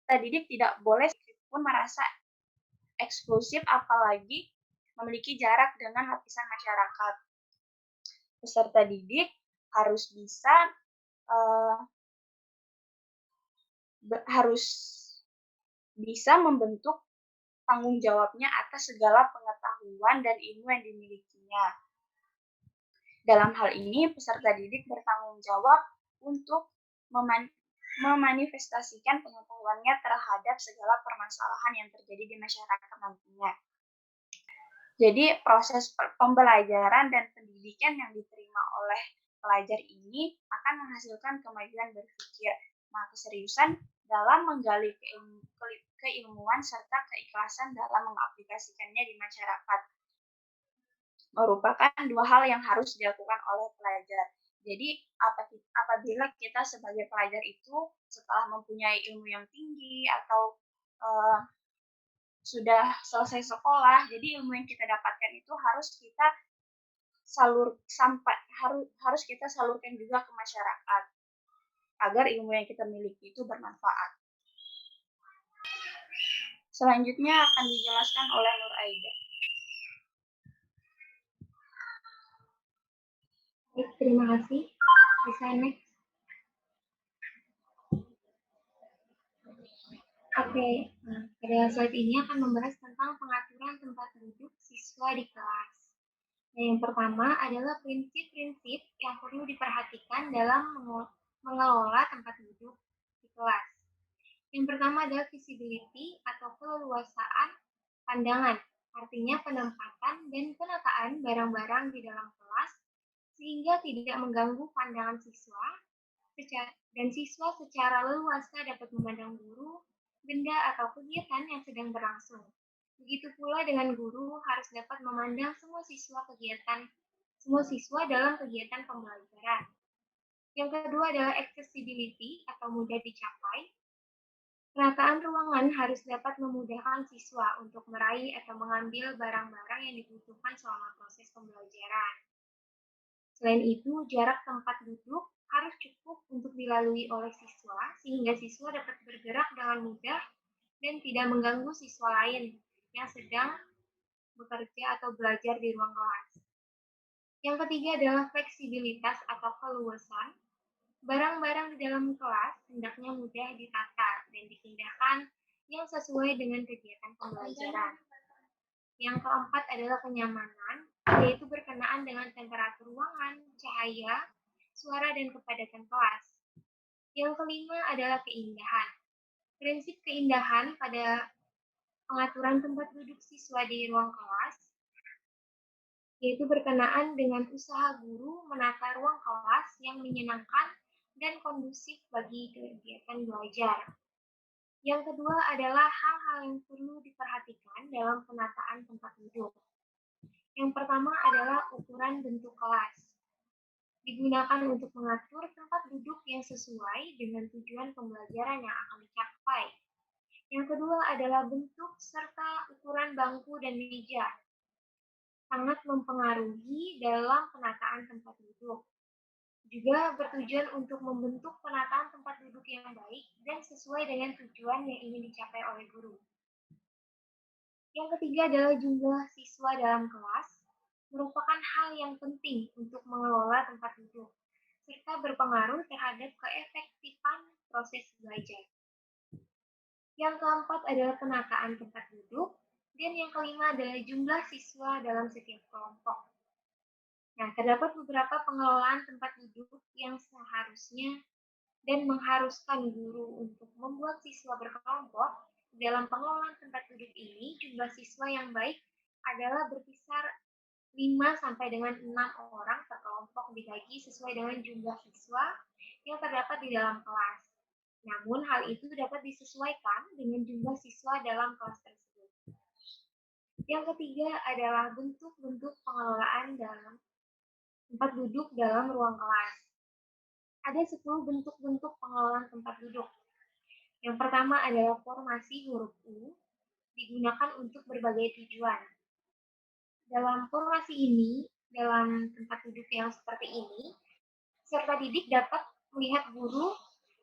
peserta didik tidak boleh pun merasa eksklusif, apalagi memiliki jarak dengan lapisan masyarakat. Peserta didik harus bisa membentuk tanggung jawabnya atas segala pengetahuan dan ilmu yang dimilikinya. Dalam hal ini, peserta didik bertanggung jawab untuk memanifestasikan pengetahuannya terhadap segala permasalahan yang terjadi di masyarakat nantinya. Jadi, proses pembelajaran dan pendidikan yang diterima oleh pelajar ini akan menghasilkan kemajuan berpikir, keseriusan dalam menggali keilmuan serta keikhlasan dalam mengaplikasikannya di masyarakat. Merupakan dua hal yang harus dilakukan oleh pelajar. Jadi, apabila kita sebagai pelajar itu setelah mempunyai ilmu yang tinggi atau sudah selesai sekolah, jadi ilmu yang kita dapatkan itu harus kita salurkan juga ke masyarakat agar ilmu yang kita miliki itu bermanfaat. Selanjutnya akan dijelaskan oleh Nur Aida. Terima kasih. Bisa next. Oke, pada slide ini akan membahas tentang pengaturan tempat duduk siswa di kelas. Nah, yang pertama adalah prinsip-prinsip yang perlu diperhatikan dalam mengelola tempat duduk di kelas. Yang pertama adalah visibility atau keleluasaan pandangan, artinya penempatan dan penataan barang-barang di dalam kelas sehingga tidak mengganggu pandangan siswa, dan siswa secara leluasa dapat memandang guru, benda atau kegiatan yang sedang berlangsung. Begitu pula dengan guru harus dapat memandang semua siswa dalam kegiatan pembelajaran. Yang kedua adalah accessibility atau mudah dicapai. Penataan ruangan harus dapat memudahkan siswa untuk meraih atau mengambil barang-barang yang dibutuhkan selama proses pembelajaran. Selain itu, jarak tempat duduk harus cukup untuk dilalui oleh siswa, sehingga siswa dapat bergerak dengan mudah dan tidak mengganggu siswa lain yang sedang bekerja atau belajar di ruang kelas. Yang ketiga adalah fleksibilitas atau keluasan. Barang-barang di dalam kelas hendaknya mudah ditata dan dipindahkan yang sesuai dengan kegiatan pembelajaran. Yang keempat adalah kenyamanan, yaitu berkenaan dengan temperatur ruangan, cahaya, suara dan kepadatan kelas. Yang kelima adalah keindahan. Prinsip keindahan pada pengaturan tempat duduk siswa di ruang kelas, yaitu berkenaan dengan usaha guru menata ruang kelas yang menyenangkan dan kondusif bagi kegiatan belajar. Yang kedua adalah hal-hal yang perlu diperhatikan dalam penataan tempat duduk. Yang pertama adalah ukuran bentuk kelas. Digunakan untuk mengatur tempat duduk yang sesuai dengan tujuan pembelajaran yang akan dicapai. Yang kedua adalah bentuk serta ukuran bangku dan meja. Sangat mempengaruhi dalam penataan tempat duduk. Juga bertujuan untuk membentuk penataan tempat duduk yang baik dan sesuai dengan tujuan yang ingin dicapai oleh guru. Yang ketiga adalah jumlah siswa dalam kelas, merupakan hal yang penting untuk mengelola tempat duduk, serta berpengaruh terhadap keefektifan proses belajar. Yang keempat adalah penataan tempat duduk, dan yang kelima adalah jumlah siswa dalam setiap kelompok. Nah, terdapat beberapa pengelolaan tempat duduk yang seharusnya dan mengharuskan guru untuk membuat siswa berkelompok. Dalam pengelolaan tempat duduk ini, jumlah siswa yang baik adalah berkisar 5 sampai dengan 6 orang per kelompok dibagi sesuai dengan jumlah siswa yang terdapat di dalam kelas. Namun, hal itu dapat disesuaikan dengan jumlah siswa dalam kelas tersebut. Yang ketiga adalah bentuk-bentuk pengelolaan dalam tempat duduk dalam ruang kelas. Ada 10 bentuk-bentuk pengelolaan tempat duduk. Yang pertama adalah formasi huruf U, digunakan untuk berbagai tujuan. Dalam formasi ini, dalam tempat duduk yang seperti ini, peserta didik dapat melihat guru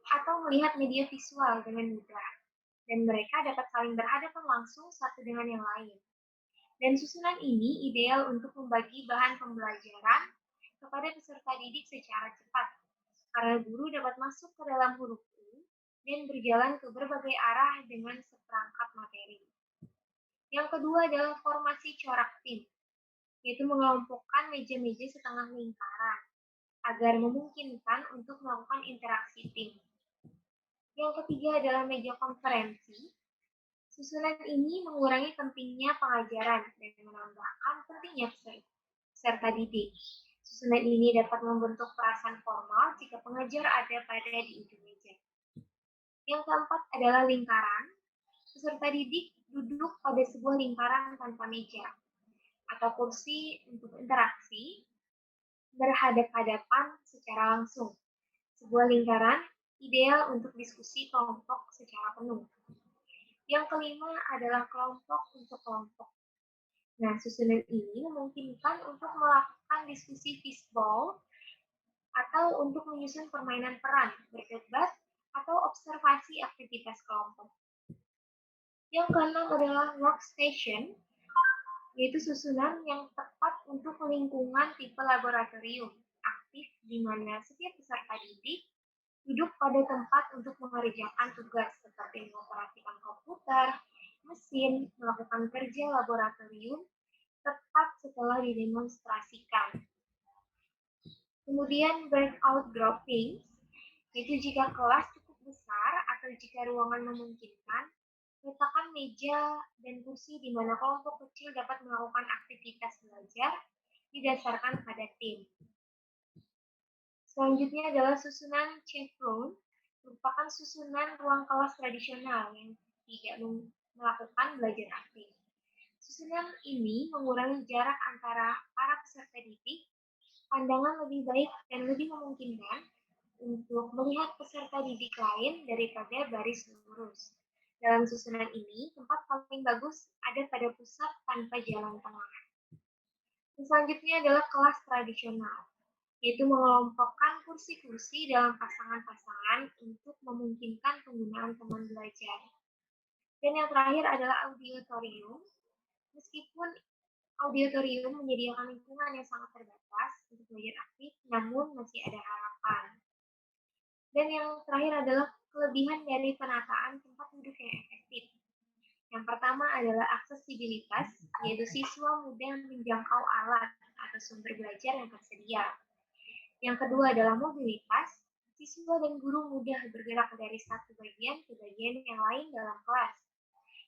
atau melihat media visual dengan mudah, dan mereka dapat saling berhadapan langsung satu dengan yang lain. Dan susunan ini ideal untuk membagi bahan pembelajaran kepada peserta didik secara cepat, karena guru dapat masuk ke dalam huruf U dan berjalan ke berbagai arah dengan seperangkat materi. Yang kedua adalah formasi corak tim, yaitu mengelompokkan meja-meja setengah lingkaran, agar memungkinkan untuk melakukan interaksi tim. Yang ketiga adalah meja konferensi. Susunan ini mengurangi pentingnya pengajaran dan menambahkan pentingnya peserta didik. Susunan ini dapat membentuk perasaan formal jika pengajar ada pada di ujung meja. Yang keempat adalah lingkaran. Peserta didik duduk pada sebuah lingkaran tanpa meja atau kursi untuk interaksi berhadap-hadapan secara langsung. Sebuah lingkaran ideal untuk diskusi kelompok secara penuh. Yang kelima adalah kelompok untuk kelompok. Nah, susunan ini memungkinkan untuk melakukan diskusi fishbowl atau untuk menyusun permainan peran, berdebat, atau observasi aktivitas kelompok. Yang keenam adalah workstation, yaitu susunan yang tepat untuk lingkungan tipe laboratorium, aktif di mana setiap peserta didik duduk pada tempat untuk mengerjakan tugas seperti mengoperasikan komputer, mesin, melakukan kerja laboratorium tepat setelah didemonstrasikan. Kemudian breakout groupings, yaitu jika kelas cukup besar atau jika ruangan memungkinkan, letakkan meja dan kursi di mana kelompok kecil dapat melakukan aktivitas belajar didasarkan pada tim. Selanjutnya adalah susunan chevron, merupakan susunan ruang kelas tradisional yang tidak melakukan belajar aktif. Susunan ini mengurangi jarak antara para peserta didik, pandangan lebih baik dan lebih memungkinkan untuk melihat peserta didik lain daripada baris lurus. Dalam susunan ini, tempat paling bagus ada pada pusat tanpa jalan tengah. Selanjutnya adalah kelas tradisional, yaitu mengelompokkan kursi-kursi dalam pasangan-pasangan untuk memungkinkan penggunaan teman belajar. Dan yang terakhir adalah auditorium. Meskipun auditorium menyediakan lingkungan yang sangat terbatas untuk belajar aktif, namun masih ada harapan. Dan yang terakhir adalah kelebihan dari penataan tempat duduk yang efektif. Yang pertama adalah aksesibilitas, yaitu siswa mudah menjangkau alat atau sumber belajar yang tersedia. Yang kedua adalah mobilitas. Siswa dan guru mudah bergerak dari satu bagian ke bagian yang lain dalam kelas.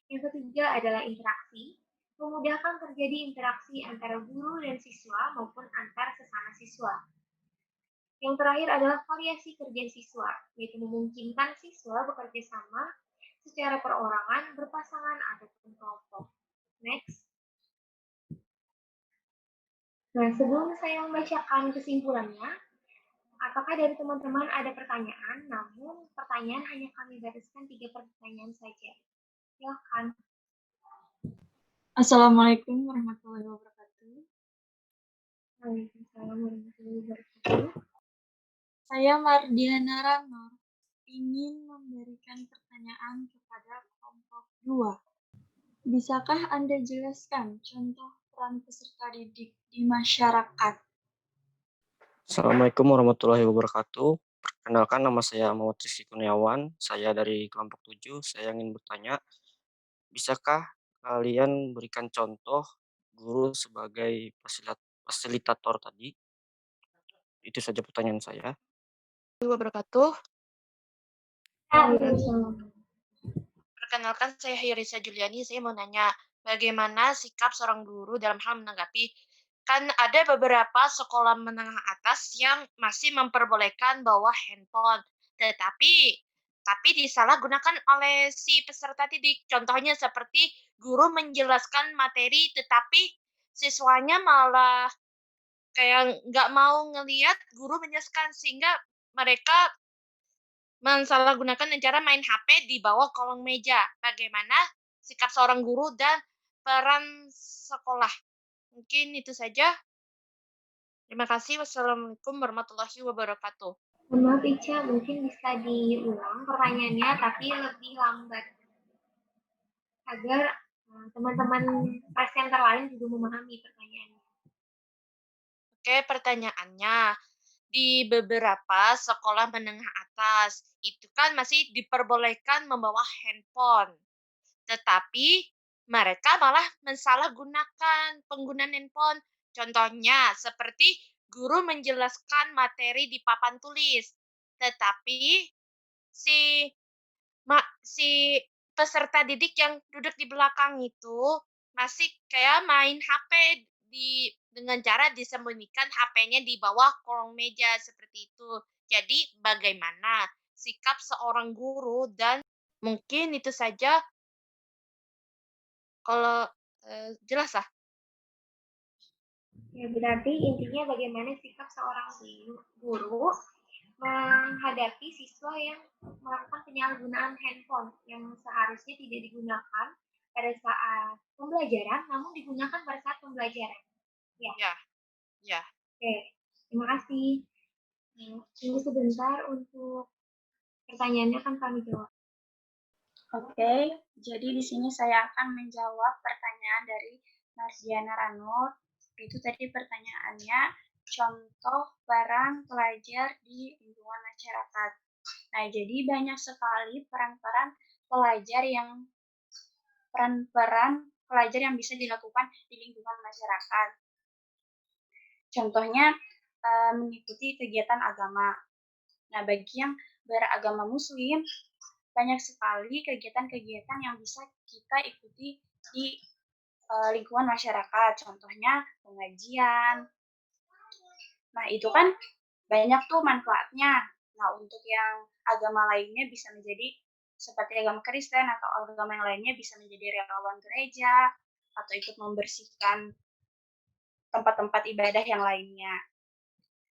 Yang ketiga adalah interaksi. Memudahkan terjadi interaksi antara guru dan siswa maupun antar sesama siswa. Yang terakhir adalah variasi kerja siswa, yaitu memungkinkan siswa bekerja sama secara perorangan, berpasangan, ataupun kelompok. Next. Nah, sebelum saya membacakan kesimpulannya, apakah dari teman-teman ada pertanyaan? Namun, pertanyaan hanya kami gariskan 3 pertanyaan saja. Silakan. Assalamualaikum warahmatullahi wabarakatuh. Waalaikumsalam warahmatullahi wabarakatuh. Saya Mardiana Ranor ingin memberikan pertanyaan kepada kelompok 2. Bisakah Anda jelaskan contoh peran peserta didik di masyarakat? Assalamualaikum warahmatullahi wabarakatuh. Perkenalkan, nama saya Muhammad Rizky Kurniawan. Saya dari kelompok 7. Saya ingin bertanya, bisakah kalian berikan contoh guru sebagai fasilitator tadi? Itu saja pertanyaan saya. Wabarakatuh. Waalaikumsalam. Perkenalkan, saya Hayrisa Juliani. Saya mau nanya, bagaimana sikap seorang guru dalam hal menanggapi, kan ada beberapa sekolah menengah atas yang masih memperbolehkan bawa handphone, tetapi disalahgunakan oleh si peserta didik. Contohnya seperti guru menjelaskan materi, tetapi siswanya malah kayak nggak mau ngelihat guru menjelaskan, sehingga mereka mensalahgunakan cara main HP di bawah kolong meja. Bagaimana sikap seorang guru dan peran sekolah? Mungkin itu saja. Terima kasih. Wassalamualaikum warahmatullahi wabarakatuh. Mohon maaf Ica, mungkin bisa diulang pertanyaannya tapi lebih lambat agar teman-teman presenter lain juga memahami pertanyaannya. Oke, pertanyaannya, di beberapa sekolah menengah atas itu kan masih diperbolehkan membawa handphone, tetapi mereka malah mensalahgunakan penggunaan handphone. Contohnya seperti guru menjelaskan materi di papan tulis, tetapi si si peserta didik yang duduk di belakang itu masih kayak main HP dengan cara disembunyikan HP-nya di bawah kolong meja seperti itu. Jadi bagaimana sikap seorang guru, dan mungkin itu saja. Kalau jelas lah. Ya, berarti intinya bagaimana sikap seorang guru menghadapi siswa yang melakukan penyalahgunaan handphone yang seharusnya tidak digunakan pada saat pembelajaran, namun digunakan pada saat pembelajaran. Ya. Ya. Oke, terima kasih. Tunggu sebentar untuk pertanyaannya akan kami jawab. Oke, jadi di sini saya akan menjawab pertanyaan dari Mardiana Ranur. Itu tadi pertanyaannya, contoh peran pelajar di lingkungan masyarakat. Nah, jadi banyak sekali peran-peran pelajar yang bisa dilakukan di lingkungan masyarakat. Contohnya mengikuti kegiatan agama. Nah, bagi yang beragama Muslim, banyak sekali kegiatan-kegiatan yang bisa kita ikuti di lingkungan masyarakat. Contohnya pengajian. Nah, itu kan banyak tuh manfaatnya. Nah, untuk yang agama lainnya bisa menjadi seperti agama Kristen atau agama yang lainnya bisa menjadi relawan gereja atau ikut membersihkan tempat-tempat ibadah yang lainnya.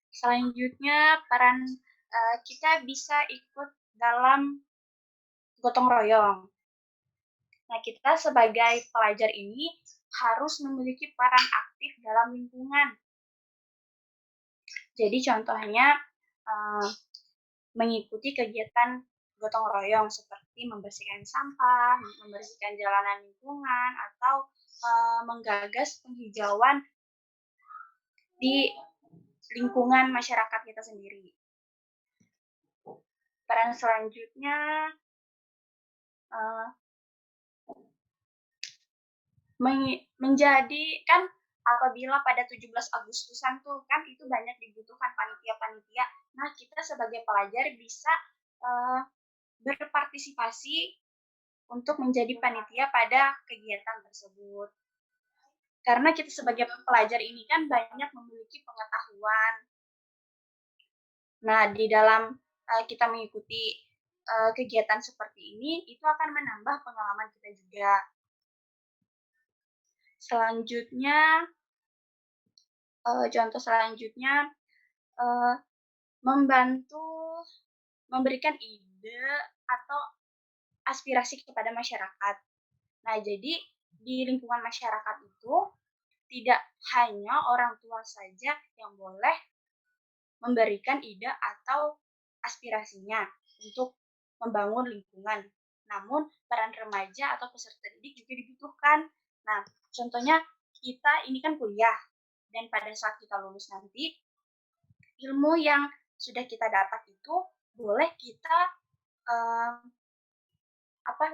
Selanjutnya, peran kita bisa ikut dalam gotong royong. Nah, kita sebagai pelajar ini harus memiliki peran aktif dalam lingkungan. Jadi contohnya mengikuti kegiatan gotong royong seperti membersihkan sampah, membersihkan jalanan lingkungan, atau menggagas penghijauan di lingkungan masyarakat kita sendiri. Peran selanjutnya menjadi, kan apabila pada 17 Agustusan tuh kan itu banyak dibutuhkan panitia-panitia. Nah, kita sebagai pelajar bisa berpartisipasi untuk menjadi panitia pada kegiatan tersebut. Karena kita sebagai pelajar ini kan banyak memiliki pengetahuan. Nah, di dalam kita mengikuti kegiatan seperti ini, itu akan menambah pengalaman kita juga. Selanjutnya, contoh selanjutnya, membantu memberikan ide atau aspirasi kepada masyarakat. Nah, jadi di lingkungan masyarakat itu tidak hanya orang tua saja yang boleh memberikan ide atau aspirasinya untuk membangun lingkungan. Namun, peran remaja atau peserta didik juga dibutuhkan. Nah, contohnya kita ini kan kuliah, dan pada saat kita lulus nanti, ilmu yang sudah kita dapat itu boleh kita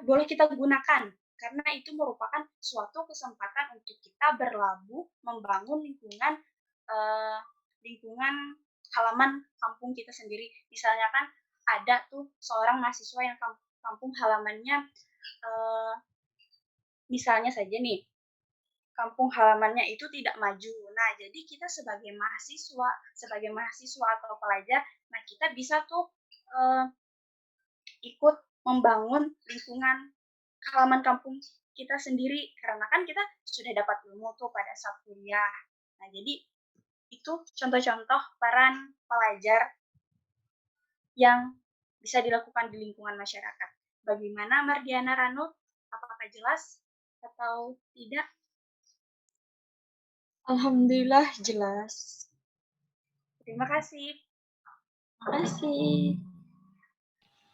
boleh kita gunakan, karena itu merupakan suatu kesempatan untuk kita berlabuh membangun lingkungan halaman kampung kita sendiri. Misalnya kan ada tuh seorang mahasiswa yang kampung halamannya misalnya saja nih, kampung halamannya itu tidak maju. Nah, jadi kita sebagai mahasiswa atau pelajar, nah kita bisa tuh ikut membangun lingkungan halaman kampung kita sendiri, karena kan kita sudah dapat ilmu tuh pada saat kuliah. Nah, jadi itu contoh-contoh peran pelajar yang bisa dilakukan di lingkungan masyarakat. Bagaimana Mardiana Ranud? Apakah jelas atau tidak? Alhamdulillah jelas. Terima kasih. Terima kasih.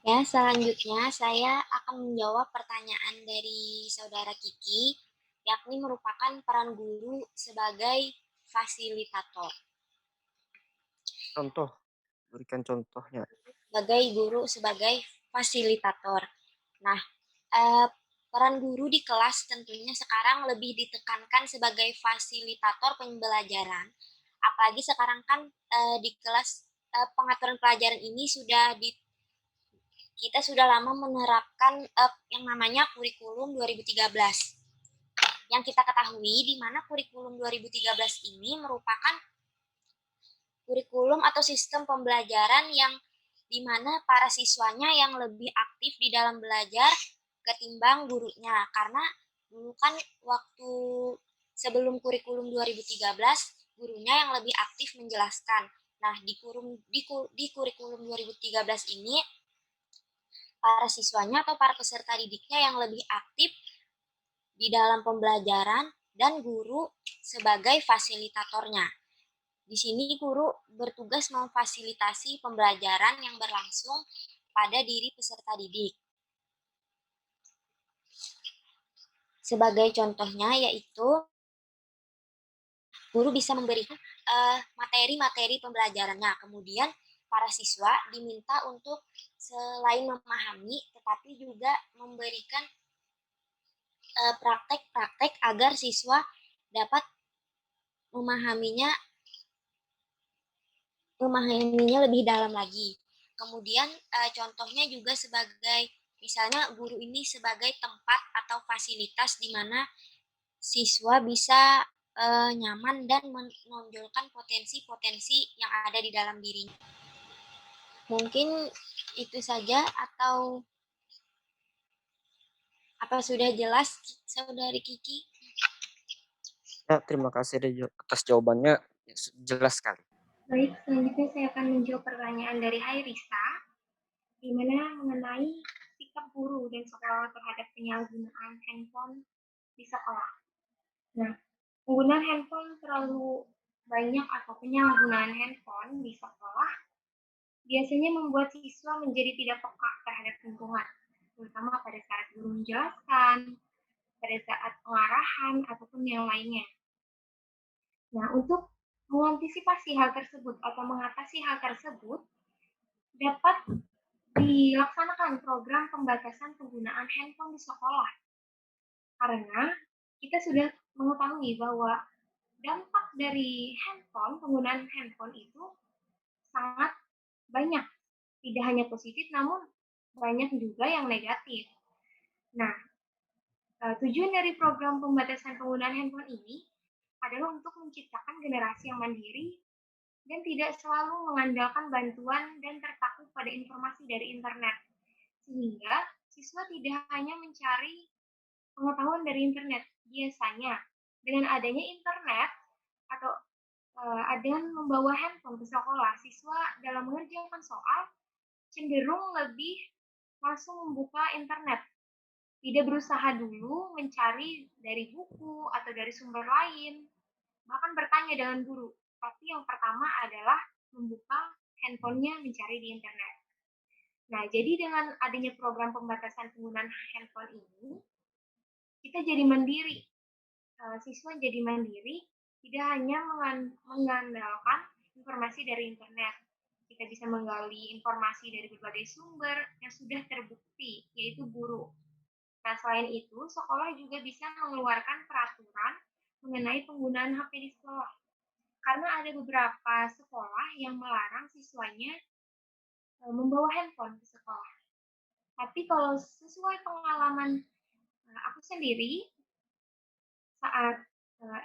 Ya, selanjutnya saya akan menjawab pertanyaan dari saudara Kiki, yakni merupakan peran guru sebagai fasilitator. Contoh, berikan contohnya. Sebagai guru sebagai fasilitator. Nah, peran guru di kelas tentunya sekarang lebih ditekankan sebagai fasilitator pembelajaran. Apalagi sekarang kan di kelas pengaturan pelajaran ini kita sudah lama menerapkan yang namanya kurikulum 2013. Yang kita ketahui di mana kurikulum 2013 ini merupakan kurikulum atau sistem pembelajaran yang di mana para siswanya yang lebih aktif di dalam belajar ketimbang gurunya. Karena dulu kan waktu sebelum kurikulum 2013, gurunya yang lebih aktif menjelaskan. Nah, di kurikulum 2013 ini, para siswanya atau para peserta didiknya yang lebih aktif di dalam pembelajaran dan guru sebagai fasilitatornya. Di sini guru bertugas memfasilitasi pembelajaran yang berlangsung pada diri peserta didik. Sebagai contohnya yaitu guru bisa memberikan materi-materi pembelajarannya. Kemudian para siswa diminta untuk selain memahami tetapi juga memberikan praktek-praktek agar siswa dapat memahaminya lebih dalam lagi. Kemudian contohnya juga sebagai misalnya guru ini sebagai tempat atau fasilitas di mana siswa bisa nyaman dan menonjolkan potensi-potensi yang ada di dalam dirinya. Mungkin itu saja, atau apa sudah jelas, Saudari Kiki? Ya, terima kasih atas jawabannya, jelas sekali. Baik, selanjutnya saya akan menjawab pertanyaan dari Hairisa, di mana mengenai sikap guru dan sekolah terhadap penyalahgunaan handphone di sekolah. Nah, penggunaan handphone terlalu banyak atau penyalahgunaan handphone di sekolah biasanya membuat siswa menjadi tidak peka terhadap lingkungan, terutama pada saat guru menjelaskan, pada saat pengarahan, ataupun yang lainnya. Nah, untuk mengantisipasi hal tersebut atau mengatasi hal tersebut, dapat dilaksanakan program pembatasan penggunaan handphone di sekolah. Karena kita sudah mengetahui bahwa dampak dari penggunaan handphone itu sangat banyak. Tidak hanya positif, namun banyak juga yang negatif. Nah, tujuan dari program pembatasan penggunaan handphone ini adalah untuk menciptakan generasi yang mandiri dan tidak selalu mengandalkan bantuan dan terpaku pada informasi dari internet. Sehingga siswa tidak hanya mencari pengetahuan dari internet. Biasanya dengan adanya internet atau dengan membawa handphone ke sekolah, siswa dalam mengerjakan soal cenderung lebih langsung membuka internet. Tidak berusaha dulu mencari dari buku atau dari sumber lain, bahkan bertanya dengan guru. Tapi yang pertama adalah membuka handphonenya mencari di internet. Nah, jadi dengan adanya program pembatasan penggunaan handphone ini, kita jadi mandiri. Siswa jadi mandiri, tidak hanya mengandalkan informasi dari internet. Kita bisa menggali informasi dari berbagai sumber yang sudah terbukti, yaitu guru. Nah, selain itu, sekolah juga bisa mengeluarkan peraturan mengenai penggunaan HP di sekolah. Karena ada beberapa sekolah yang melarang siswanya membawa handphone ke sekolah. Tapi kalau sesuai pengalaman aku sendiri, saat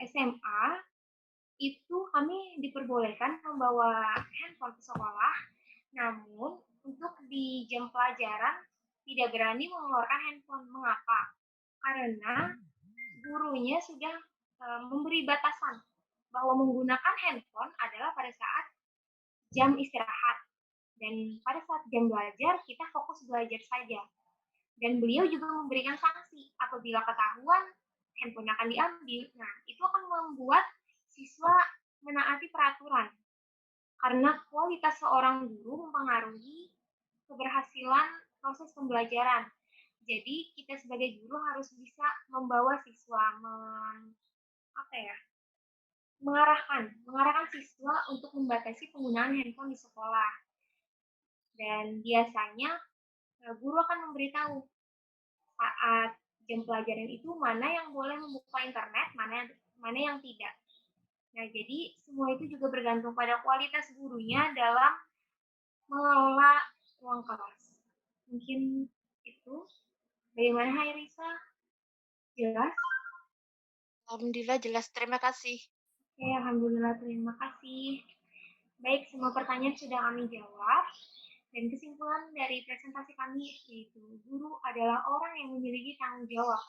SMA, itu kami diperbolehkan membawa handphone ke sekolah, namun untuk di jam pelajaran tidak berani mengeluarkan handphone. Mengapa? Karena gurunya sudah memberi batasan bahwa menggunakan handphone adalah pada saat jam istirahat. Dan pada saat jam belajar, kita fokus belajar saja. Dan beliau juga memberikan sanksi apabila ketahuan handphone akan diambil. Nah, itu akan membuat siswa menaati peraturan. Karena kualitas seorang guru mempengaruhi keberhasilan proses pembelajaran. Jadi kita sebagai guru harus bisa membawa siswa mengarahkan siswa untuk membatasi penggunaan handphone di sekolah. Dan biasanya guru akan memberitahu saat jam pelajaran itu mana yang boleh membuka internet, mana yang tidak. Nah, jadi semua itu juga bergantung pada kualitas gurunya dalam mengelola ruang kelas. Mungkin itu. Bagaimana Hairisa? Jelas? Alhamdulillah jelas. Terima kasih. Oke, alhamdulillah terima kasih. Baik, semua pertanyaan sudah kami jawab. Dan kesimpulan dari presentasi kami yaitu guru adalah orang yang memiliki tanggung jawab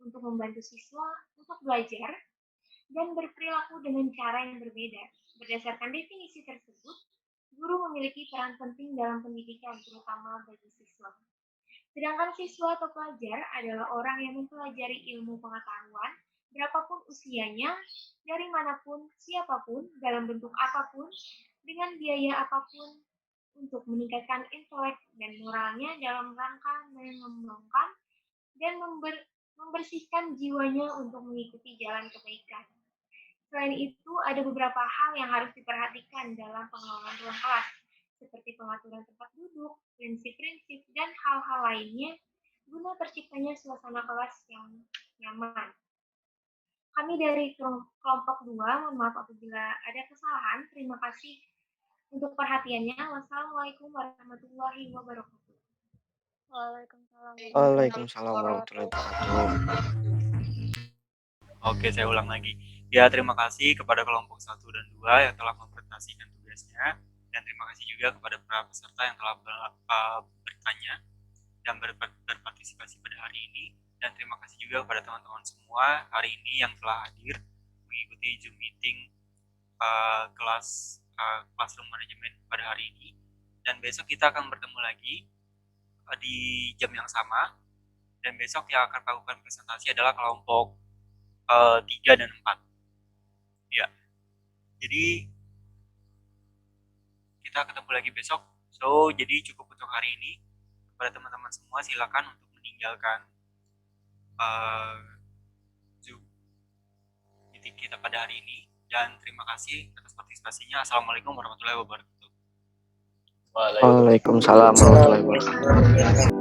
untuk membantu siswa untuk belajar dan berperilaku dengan cara yang berbeda. Berdasarkan definisi tersebut, guru memiliki peran penting dalam pendidikan, terutama bagi siswa. Sedangkan siswa atau pelajar adalah orang yang mempelajari ilmu pengetahuan, berapapun usianya, dari manapun, siapapun, dalam bentuk apapun, dengan biaya apapun, untuk meningkatkan intelek dan moralnya dalam rangka mengembangkan dan membersihkan jiwanya untuk mengikuti jalan kebaikan. Selain itu, ada beberapa hal yang harus diperhatikan dalam pengelolaan ruang kelas, seperti pengaturan tempat duduk, prinsip-prinsip, dan hal-hal lainnya guna terciptanya suasana kelas yang nyaman. Kami dari kelompok 2, mohon maaf apabila ada kesalahan. Terima kasih untuk perhatiannya. Wassalamualaikum warahmatullahi wabarakatuh. Waalaikumsalam warahmatullahi wabarakatuh. Oke, saya ulang lagi. Ya, terima kasih kepada kelompok 1 dan 2 yang telah mempresentasikan tugasnya. Dan terima kasih juga kepada para peserta yang telah bertanya dan berpartisipasi pada hari ini. Dan terima kasih juga kepada teman-teman semua hari ini yang telah hadir mengikuti Zoom meeting Classroom Management pada hari ini. Dan besok kita akan bertemu lagi di jam yang sama. Dan besok yang akan melakukan presentasi adalah kelompok 3 dan 4. Ya. Jadi kita ketemu lagi besok. So, jadi cukup untuk hari ini. Kepada teman-teman semua silakan untuk meninggalkan Zoom meeting kita pada hari ini. Dan terima kasih atas partisipasinya. Assalamualaikum warahmatullahi wabarakatuh. Waalaikumsalam warahmatullahi wabarakatuh.